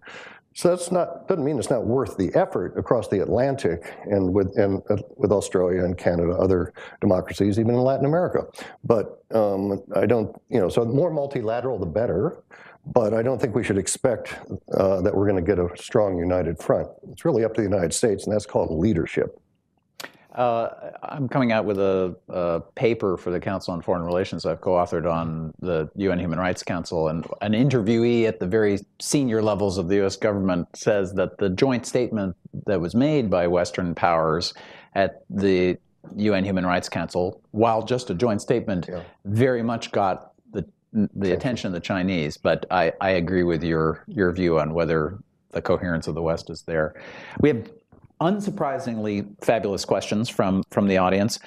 So doesn't mean it's not worth the effort across the Atlantic and with Australia and Canada, other democracies, even in Latin America. But I don't, so the more multilateral, the better. But I don't think we should expect that we're going to get a strong united front. It's really up to the United States, and that's called leadership. I'm coming out with a paper for the Council on Foreign Relations I've co-authored on the UN Human Rights Council, and an interviewee at the very senior levels of the U.S. government says that the joint statement that was made by Western powers at the UN Human Rights Council, while just a joint statement, very much got the attention of the Chinese. But I agree with your view on whether the coherence of the West is there. We have unsurprisingly fabulous questions from the audience.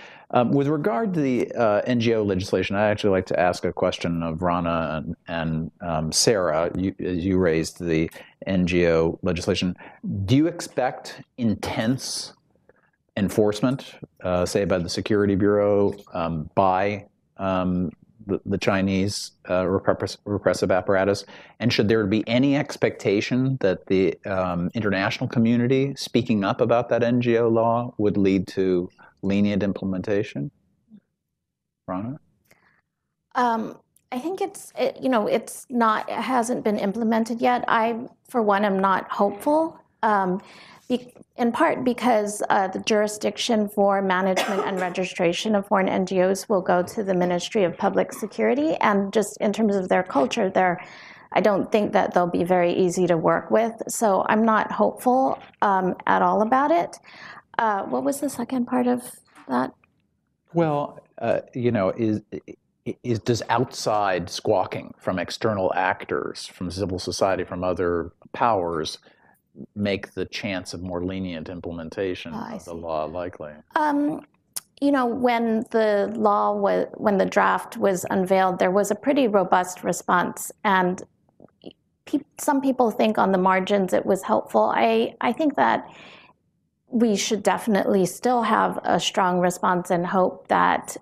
With regard to the NGO legislation, I'd actually like to ask a question of Rana and Sarah. You raised the NGO legislation. Do you expect intense enforcement, say by the Security Bureau, by the Chinese repressive apparatus? And should there be any expectation that the international community speaking up about that NGO law would lead to lenient implementation? Rana? I think it hasn't been implemented yet. I, for one, am not hopeful. In part because the jurisdiction for management and registration of foreign NGOs will go to the Ministry of Public Security, and just in terms of their culture, I don't think that they'll be very easy to work with. So I'm not hopeful at all about it. What was the second part of that? Well, does outside squawking from external actors, from civil society, from other powers, make the chance of more lenient implementation of the law likely? When the draft was unveiled, there was a pretty robust response, and some people think on the margins it was helpful. I think that we should definitely still have a strong response and hope that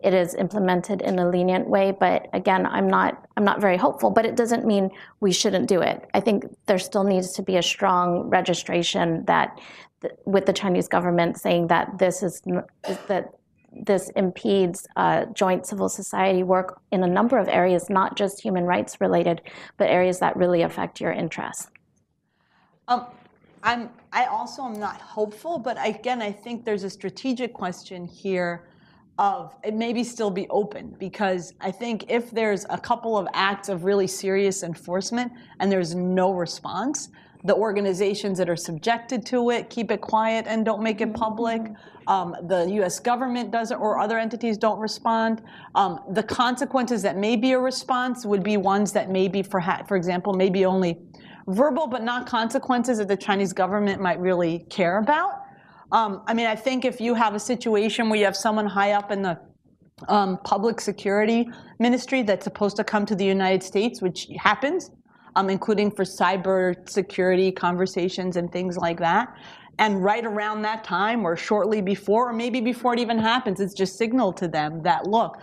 it is implemented in a lenient way. But again, I'm not very hopeful. But it doesn't mean we shouldn't do it. I think there still needs to be a strong registration with the Chinese government saying that this impedes joint civil society work in a number of areas, not just human rights related, but areas that really affect your interests. I also am not hopeful, but again, I think there's a strategic question here of it maybe still be open, because I think if there's a couple of acts of really serious enforcement and there's no response, the organizations that are subjected to it keep it quiet and don't make it public. The U.S. government doesn't, or other entities don't respond. The consequences that may be a response would be ones that may be, for example, maybe only verbal, but not consequences that the Chinese government might really care about. I think if you have a situation where you have someone high up in the public security ministry that's supposed to come to the United States, which happens, including for cyber security conversations and things like that, and right around that time or shortly before, or maybe before it even happens, it's just signaled to them that, look,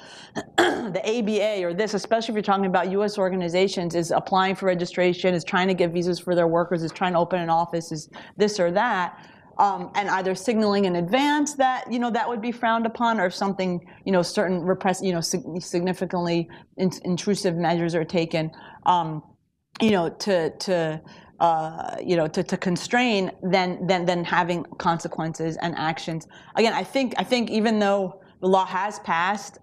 the ABA or this, especially if you're talking about U.S. organizations, is applying for registration, is trying to get visas for their workers, is trying to open an office, is this or that, and either signaling in advance that that would be frowned upon, or if something certain significantly intrusive measures are taken, to to constrain than having consequences and actions. Again, I think even though the law has passed,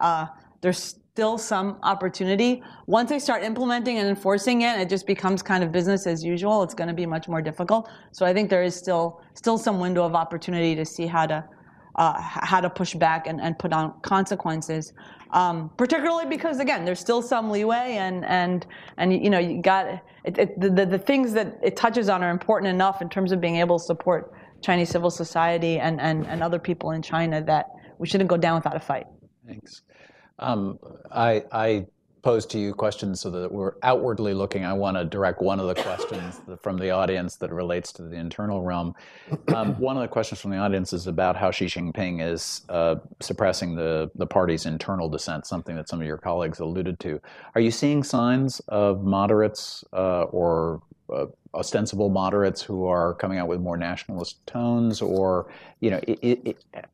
there's still some opportunity. Once they start implementing and enforcing it, it just becomes kind of business as usual. It's going to be much more difficult. So I think there is still some window of opportunity to see how to push back and put on consequences. Particularly because, again, there's still some leeway, and you got the things that it touches on are important enough in terms of being able to support Chinese civil society and other people in China that we shouldn't go down without a fight. Thanks. I posed to you questions so that we're outwardly looking. I want to direct one of the questions from the audience that relates to the internal realm. One of the questions from the audience is about how Xi Jinping is suppressing the party's internal dissent, something that some of your colleagues alluded to. Are you seeing signs of moderates or ostensible moderates who are coming out with more nationalist tones, or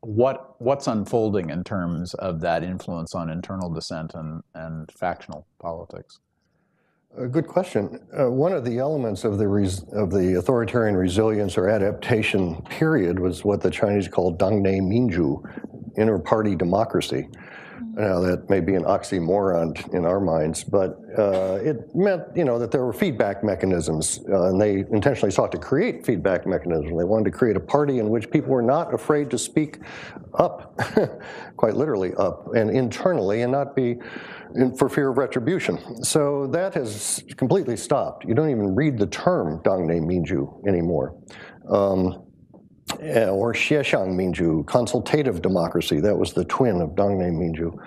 what's unfolding in terms of that influence on internal dissent and factional politics? A good question. One of the elements of the authoritarian resilience or adaptation period was what the Chinese call dangnei minju, inter-party democracy. Now, that may be an oxymoron in our minds, but it meant, that there were feedback mechanisms, and they intentionally sought to create feedback mechanisms. They wanted to create a party in which people were not afraid to speak up, quite literally up, and internally, and not be for fear of retribution. So that has completely stopped. You don't even read the term dangnei minju anymore. Or Xieshang Minju, consultative democracy. That was the twin of Dangnei Minju.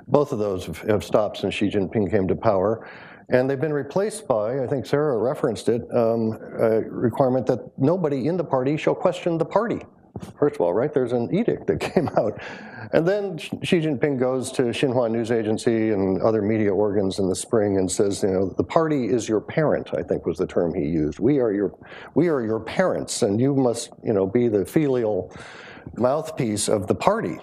Both of those have stopped since Xi Jinping came to power. And they've been replaced by, I think Sarah referenced it, a requirement that nobody in the party shall question the party. First of all, right, there's an edict that came out. And then Xi Jinping goes to Xinhua News Agency and other media organs in the spring and says, the party is your parent, I think was the term he used. We are your parents, and you must, be the filial mouthpiece of the party.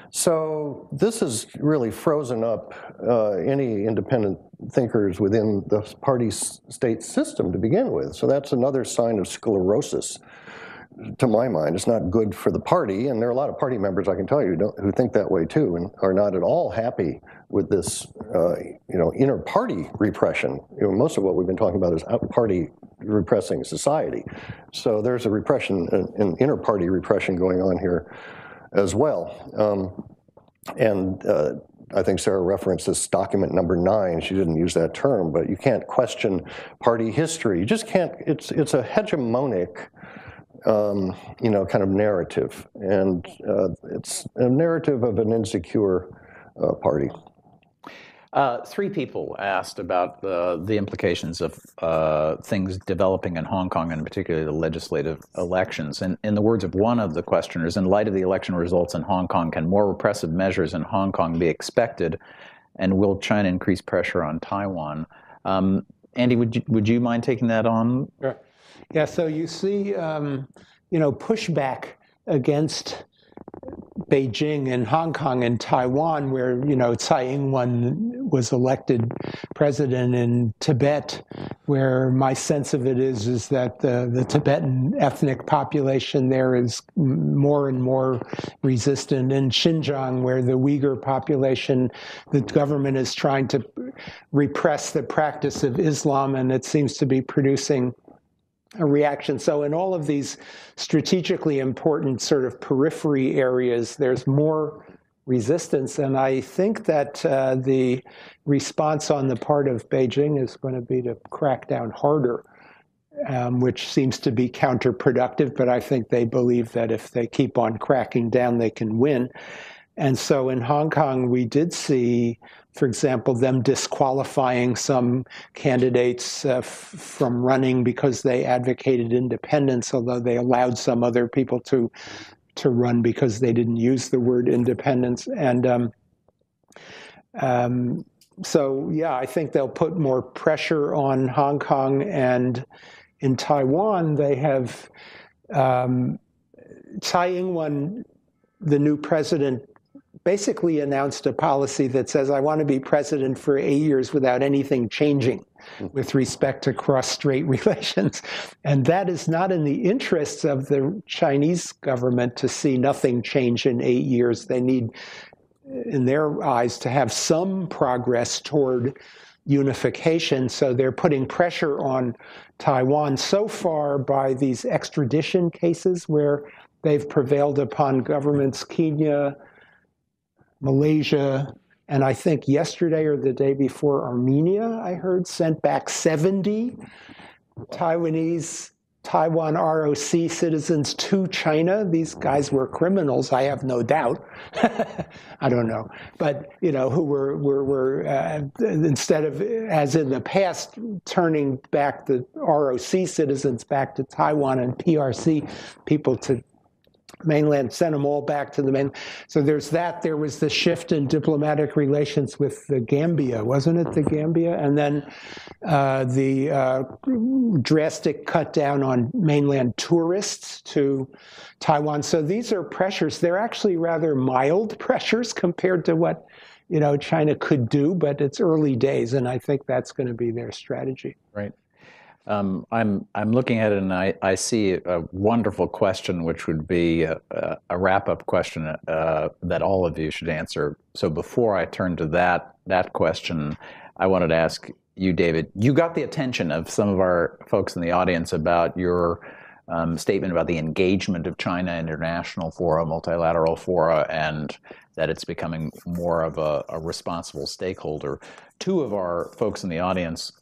So this has really frozen up any independent thinkers within the party state system to begin with. So that's another sign of sclerosis. To my mind, it's not good for the party, and there are a lot of party members, I can tell you, who think that way too, and are not at all happy with this, inter-party repression. Most of what we've been talking about is out-party repressing society. So there's a repression, an inter-party repression going on here as well. I think Sarah referenced this document number 9. She didn't use that term, but you can't question party history. You just can't. It's a hegemonic. Kind of narrative, and it's a narrative of an insecure party. 3 people asked about the implications of things developing in Hong Kong, and particularly the legislative elections. And in the words of one of the questioners, in light of the election results in Hong Kong, can more repressive measures in Hong Kong be expected, and will China increase pressure on Taiwan? Andy, would you mind taking that on? Sure. Yeah, so you see, pushback against Beijing and Hong Kong and Taiwan, where, Tsai Ing-wen was elected president in Tibet, where my sense of it is that the Tibetan ethnic population there is more and more resistant. In Xinjiang, where the Uyghur population, the government is trying to repress the practice of Islam, and it seems to be producing a reaction. So in all of these strategically important sort of periphery areas, there's more resistance. And I think that the response on the part of Beijing is going to be to crack down harder, which seems to be counterproductive. But I think they believe that if they keep on cracking down, they can win. And so in Hong Kong, we did see, for example, them disqualifying some candidates from running because they advocated independence, although they allowed some other people to run because they didn't use the word independence. And so, yeah, I think they'll put more pressure on Hong Kong. And in Taiwan, they have Tsai Ing-wen, the new president, basically announced a policy that says, I want to be president for 8 years without anything changing. with respect to cross-strait relations. And that is not in the interests of the Chinese government to see nothing change in 8 years. They need, in their eyes, to have some progress toward unification. So they're putting pressure on Taiwan so far by these extradition cases where they've prevailed upon governments Kenya, Malaysia, and I think yesterday or the day before, Armenia, I heard, sent back 70 Taiwan ROC citizens to China. These guys were criminals, I have no doubt. I don't know. But, who were instead of, as in the past, turning back the ROC citizens back to Taiwan and PRC people to mainland, sent them all back to the mainland. So there's that. There was the shift in diplomatic relations with the Gambia, wasn't it, the Gambia? And then the drastic cut down on mainland tourists to Taiwan. So these are pressures. They're actually rather mild pressures compared to what China could do, but it's early days, and I think that's going to be their strategy. Right. I'm looking at it, and I see a wonderful question, which would be a wrap-up question that all of you should answer. So before I turn to that question, I wanted to ask you, David. You got the attention of some of our folks in the audience about your statement about the engagement of China in international fora, multilateral fora, and that it's becoming more of a responsible stakeholder. Two of our folks in the audience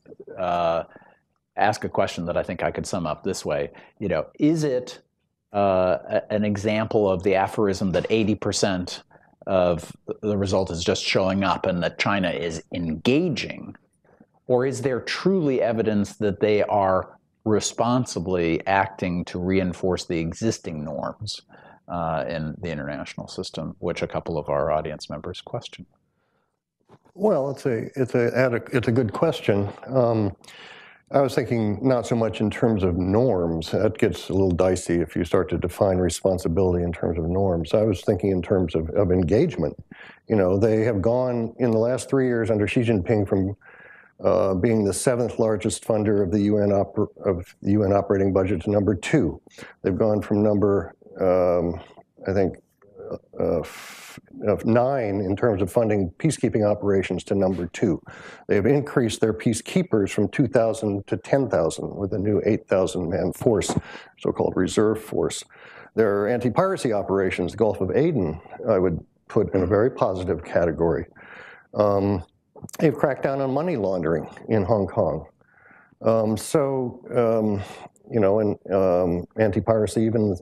ask a question that I think I could sum up this way. Is it an example of the aphorism that 80% of the result is just showing up and that China is engaging? Or is there truly evidence that they are responsibly acting to reinforce the existing norms in the international system, which a couple of our audience members question? Well, it's a good question. I was thinking not so much in terms of norms. That gets a little dicey if you start to define responsibility in terms of norms. I was thinking in terms of engagement. They have gone in the last 3 years under Xi Jinping from being the 7th largest funder of the UN operating budget to number 2. They've gone from number, I think, of 9 in terms of funding peacekeeping operations to number 2. They've increased their peacekeepers from 2,000 to 10,000 with a new 8,000-man force, so-called reserve force. Their anti-piracy operations, the Gulf of Aden, I would put in a very positive category. They've cracked down on money laundering in Hong Kong. Anti-piracy even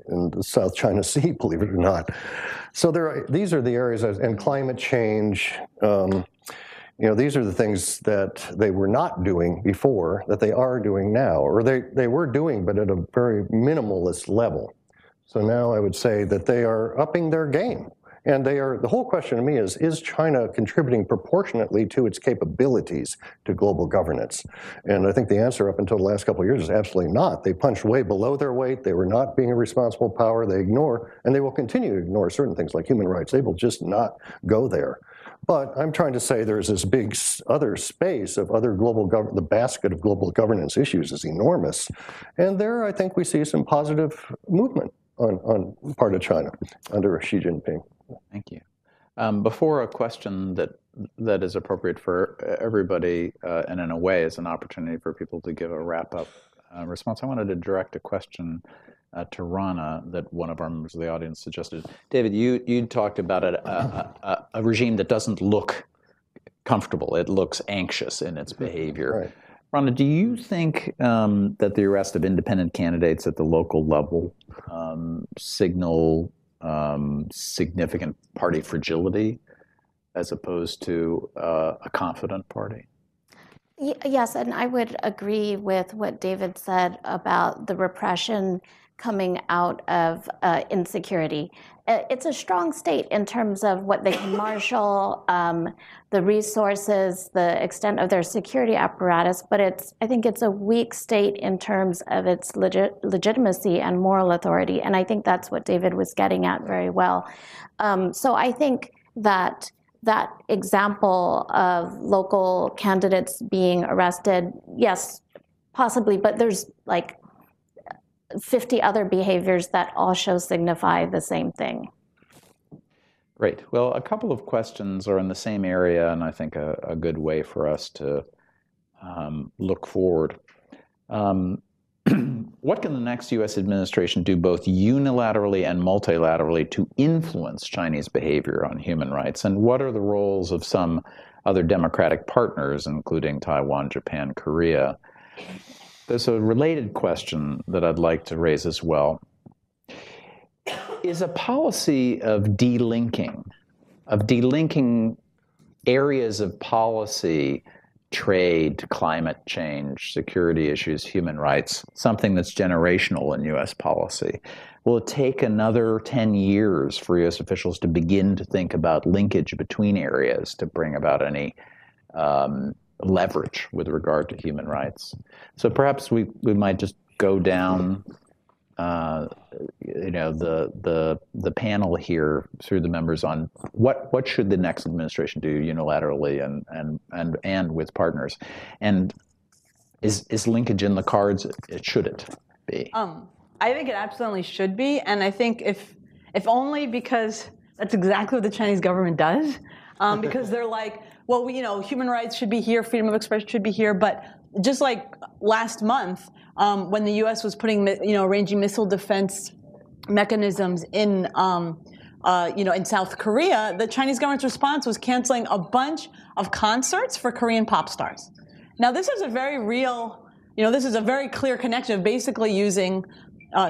in the South China Sea, believe it or not. So these are the areas, and climate change, these are the things that they were not doing before that they are doing now, or they were doing, but at a very minimalist level. So now I would say that they are upping their game. And the whole question to me is China contributing proportionately to its capabilities to global governance? And I think the answer up until the last couple of years is absolutely not. They punched way below their weight. They were not being a responsible power. They ignore, and they will continue to ignore certain things like human rights. They will just not go there. But I'm trying to say there's this big other space of other global the basket of global governance issues is enormous. And there I think we see some positive movement on part of China under Xi Jinping. Thank you. Before a question that is appropriate for everybody, and in a way is an opportunity for people to give a wrap-up response, I wanted to direct a question to Rana that one of our members of the audience suggested. David, you talked about a regime that doesn't look comfortable. It looks anxious in its behavior. Right. Rana, do you think that the arrest of independent candidates at the local level signal significant party fragility as opposed to a confident party? Yes, and I would agree with what David said about the repression coming out of insecurity. It's a strong state in terms of what they can marshal, the resources, the extent of their security apparatus, but I think it's a weak state in terms of its legitimacy and moral authority, and I think that's what David was getting at very well. So I think that that example of local candidates being arrested, yes, possibly, but there's like 50 other behaviors that also signify the same thing. Great. Well, a couple of questions are in the same area, and I think a good way for us to look forward. What can the next U.S. administration do both unilaterally and multilaterally to influence Chinese behavior on human rights? And what are the roles of some other democratic partners, including Taiwan, Japan, Korea? There's a related question that I'd like to raise as well. Is a policy of delinking areas of policy, trade, climate change, security issues, human rights, something that's generational in U.S. policy? Will it take another 10 years for U.S. officials to begin to think about linkage between areas to bring about any leverage with regard to human rights? So perhaps we might just go down the panel here through the members on what should the next administration do unilaterally and with partners, and is linkage in the cards? Should it be? I think it absolutely should be, and I think if only because that's exactly what the Chinese government does, because they're like, well, human rights should be here, freedom of expression should be here, but just like last month, when the U.S. was putting, ranging missile defense mechanisms in, in South Korea, the Chinese government's response was canceling a bunch of concerts for Korean pop stars. Now, this is a very real, this is a very clear connection of basically using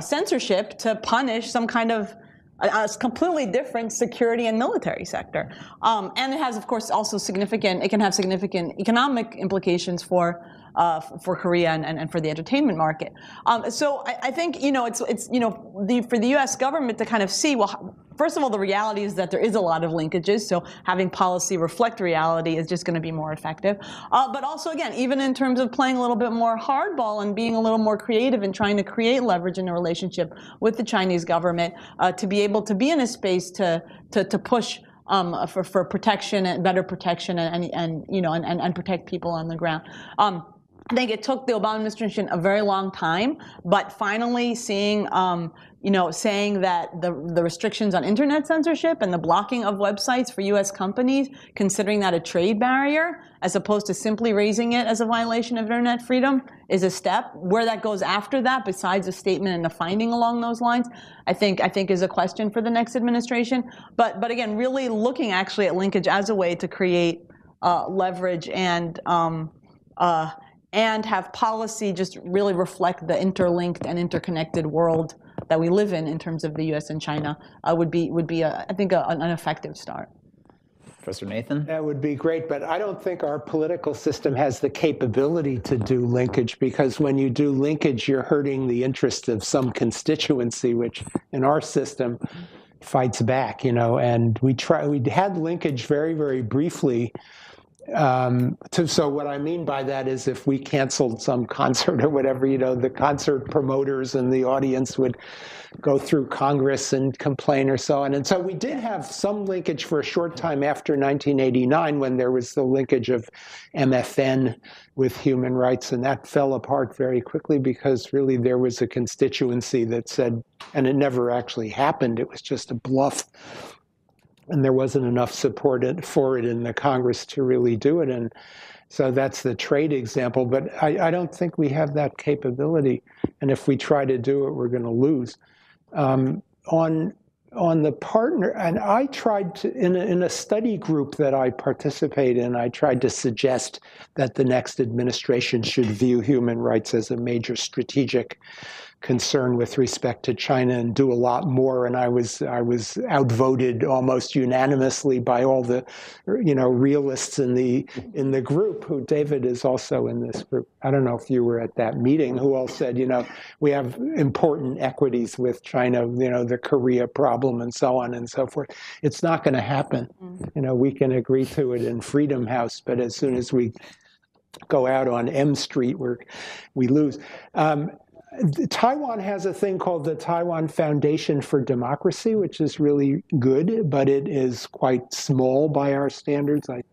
censorship to punish some kind of a completely different security and military sector. And it has, of course, also it can have significant economic implications for Korea and for the entertainment market. So I think, for the U.S. government to kind of see, well, first of all, the reality is that there is a lot of linkages, so having policy reflect reality is just going to be more effective. But also, again, even in terms of playing a little bit more hardball and being a little more creative and trying to create leverage in a relationship with the Chinese government to be able to be in a space to push for protection and better protection and protect people on the ground. I think it took the Obama administration a very long time, but finally seeing, saying that the restrictions on internet censorship and the blocking of websites for U.S. companies, considering that a trade barrier, as opposed to simply raising it as a violation of internet freedom, is a step. Where that goes after that, besides a statement and a finding along those lines, I think is a question for the next administration. But again, really looking actually at linkage as a way to create leverage and have policy just really reflect the interlinked and interconnected world that we live in terms of the U.S. and China would be I think an effective start. Professor Nathan? That would be great, but I don't think our political system has the capability to do linkage, because when you do linkage, you're hurting the interest of some constituency, which in our system fights back, and we had linkage very, very briefly. So what I mean by that is if we canceled some concert or whatever, the concert promoters and the audience would go through Congress and complain or so on. And so we did have some linkage for a short time after 1989 when there was the linkage of MFN with human rights, and that fell apart very quickly because really there was a constituency that said, and it never actually happened, it was just a bluff. And there wasn't enough support for it in the Congress to really do it. And so that's the trade example. But I don't think we have that capability. And if we try to do it, we're going to lose. On the partner, and I tried to, in a study group that I participate in, I tried to suggest that the next administration should view human rights as a major strategic concern with respect to China and do a lot more. And I was outvoted almost unanimously by all the, realists in the group. Who David is also in this group. I don't know if you were at that meeting. Who all said, we have important equities with China. The Korea problem and so on and so forth. It's not going to happen. We can agree to it in Freedom House, but as soon as we go out on M Street, we lose. Taiwan has a thing called the Taiwan Foundation for Democracy, which is really good, but it is quite small by our standards. I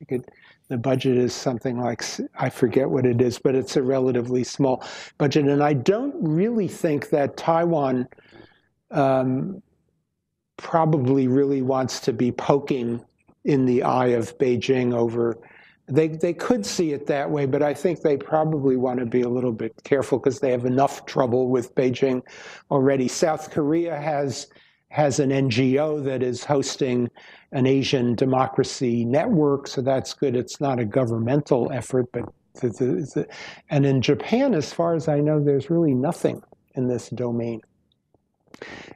think the budget is something like, I forget what it is, but it's a relatively small budget. And I don't really think that Taiwan probably really wants to be poking in the eye of Beijing over. They could see it that way, but I think they probably want to be a little bit careful because they have enough trouble with Beijing already. South Korea has an NGO that is hosting an Asian democracy network, so that's good. It's not a governmental effort, but and in Japan, as far as I know, there's really nothing in this domain.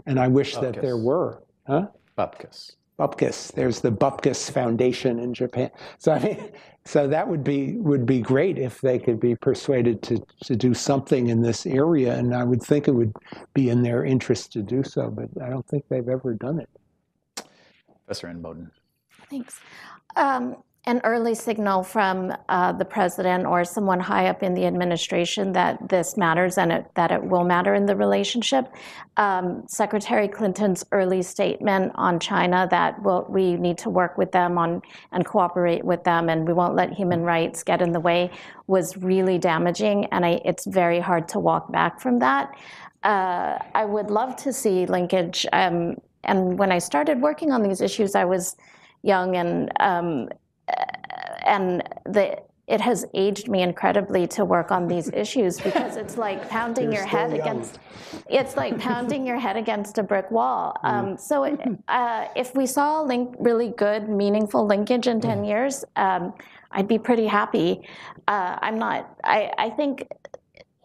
And I wish that there were. Huh? Bupkis. There's the Bupkis Foundation in Japan. So I mean, so that would be great if they could be persuaded to do something in this area, and I would think it would be in their interest to do so, but I don't think they've ever done it. Professor Inboden. Thanks. An early signal from the president or someone high up in the administration that this matters and that it will matter in the relationship. Secretary Clinton's early statement on China that we need to work with them on and cooperate with them, and we won't let human rights get in the way, was really damaging, and it's very hard to walk back from that. I would love to see linkage, and when I started working on these issues, I was young, and it has aged me incredibly to work on these issues because it's like pounding your head against. It's like pounding your head against a brick wall. So if we saw really good, meaningful linkage in 10 years, I'd be pretty happy. I think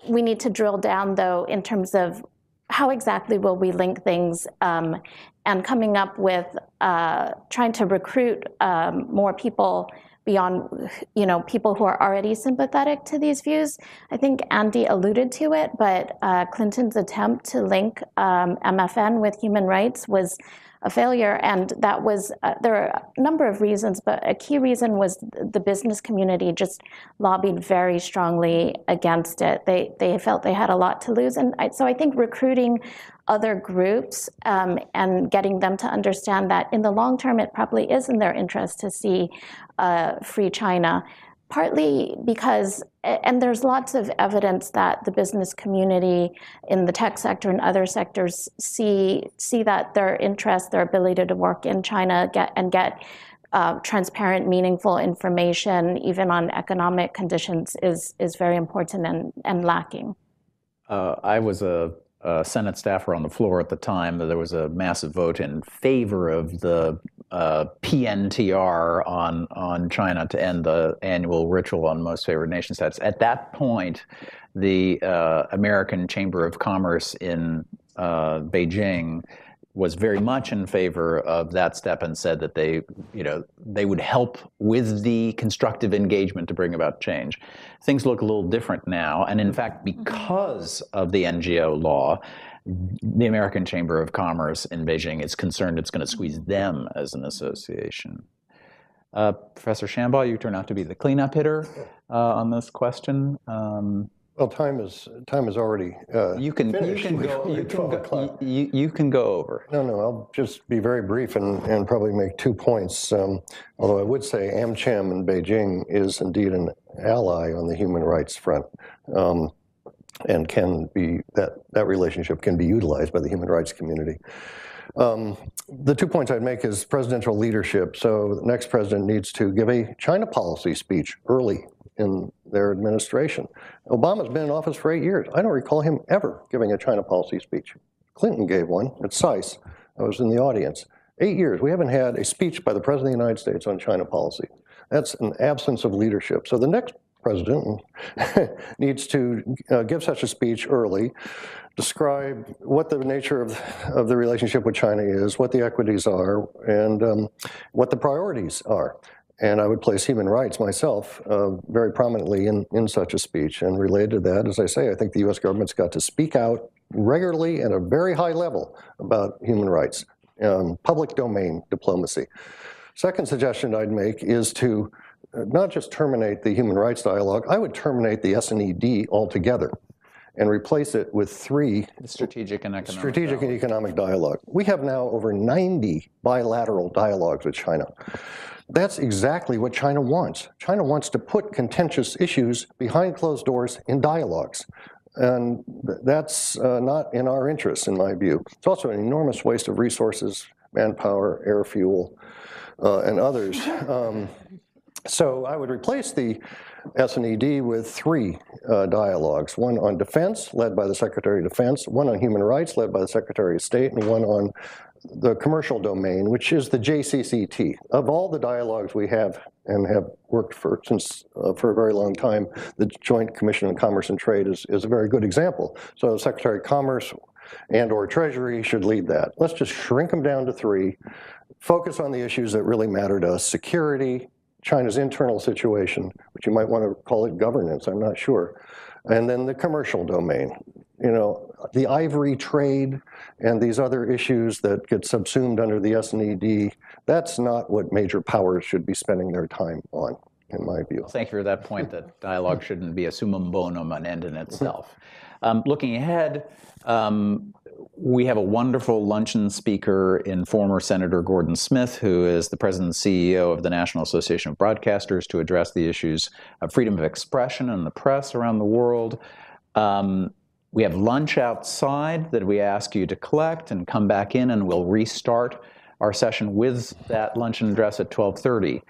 we need to drill down though in terms of how exactly will we link things, and coming up with trying to recruit more people beyond, people who are already sympathetic to these views. I think Andy alluded to it, but Clinton's attempt to link MFN with human rights was a failure, and that was, there are a number of reasons, but a key reason was the business community just lobbied very strongly against it. They felt they had a lot to lose, and so I think recruiting other groups and getting them to understand that in the long term, it probably is in their interest to see free China, partly because, and there's lots of evidence that the business community in the tech sector and other sectors see that their interest, their ability to work in China get transparent, meaningful information, even on economic conditions, is very important and lacking. I was a Senate staffer on the floor at the time. There was a massive vote in favor of the PNTR on China to end the annual ritual on most favored nation status. At that point, the American Chamber of Commerce in Beijing was very much in favor of that step and said that they would help with the constructive engagement to bring about change. Things look a little different now, and in fact, because of the NGO law, the American Chamber of Commerce in Beijing is concerned it's going to squeeze them as an association. Professor Shambaugh, you turn out to be the cleanup hitter on this question. Well, time is already you can go over. No, I'll just be very brief and probably make 2 points. Although I would say AmCham in Beijing is indeed an ally on the human rights front, and can be that relationship can be utilized by the human rights community. The 2 points I'd make is presidential leadership. So the next president needs to give a China policy speech early in their administration. Obama's been in office for 8 years. I don't recall him ever giving a China policy speech. Clinton gave one at SAIS. I was in the audience. 8 years, we haven't had a speech by the President of the United States on China policy. That's an absence of leadership. So the next president needs to give such a speech early, describe what the nature of the relationship with China is, what the equities are, and what the priorities are. And I would place human rights myself very prominently in such a speech. And related to that, as I say, I think the US government's got to speak out regularly at a very high level about human rights, public domain diplomacy. Second suggestion I'd make is to not just terminate the human rights dialogue, I would terminate the SNED altogether. and replace it with 3 strategic and economic strategic and economic dialogue. We have now over 90 bilateral dialogues with China. That's exactly what China wants. China wants to put contentious issues behind closed doors in dialogues. And that's not in our interest, in my view. It's also an enormous waste of resources, manpower, air fuel, and others. So I would replace the SNED with 3 dialogues, one on defense, led by the Secretary of Defense, one on human rights, led by the Secretary of State, and one on the commercial domain, which is the JCCT. Of all the dialogues we have and have worked for a very long time, the Joint Commission on Commerce and Trade is a very good example. So the Secretary of Commerce and or Treasury should lead that. Let's just shrink them down to 3, focus on the issues that really matter to us: security, China's internal situation, which you might want to call it governance, I'm not sure, and then the commercial domain. You know, the ivory trade and these other issues that get subsumed under the SNED, that's not what major powers should be spending their time on, in my view. Thank you for that point, that dialogue shouldn't be a summum bonum, an end in itself. Looking ahead, we have a wonderful luncheon speaker in former Senator Gordon Smith, who is the president and CEO of the National Association of Broadcasters, to address the issues of freedom of expression and the press around the world. We have lunch outside that we ask you to collect and come back in, and we'll restart our session with that luncheon address at 12:30.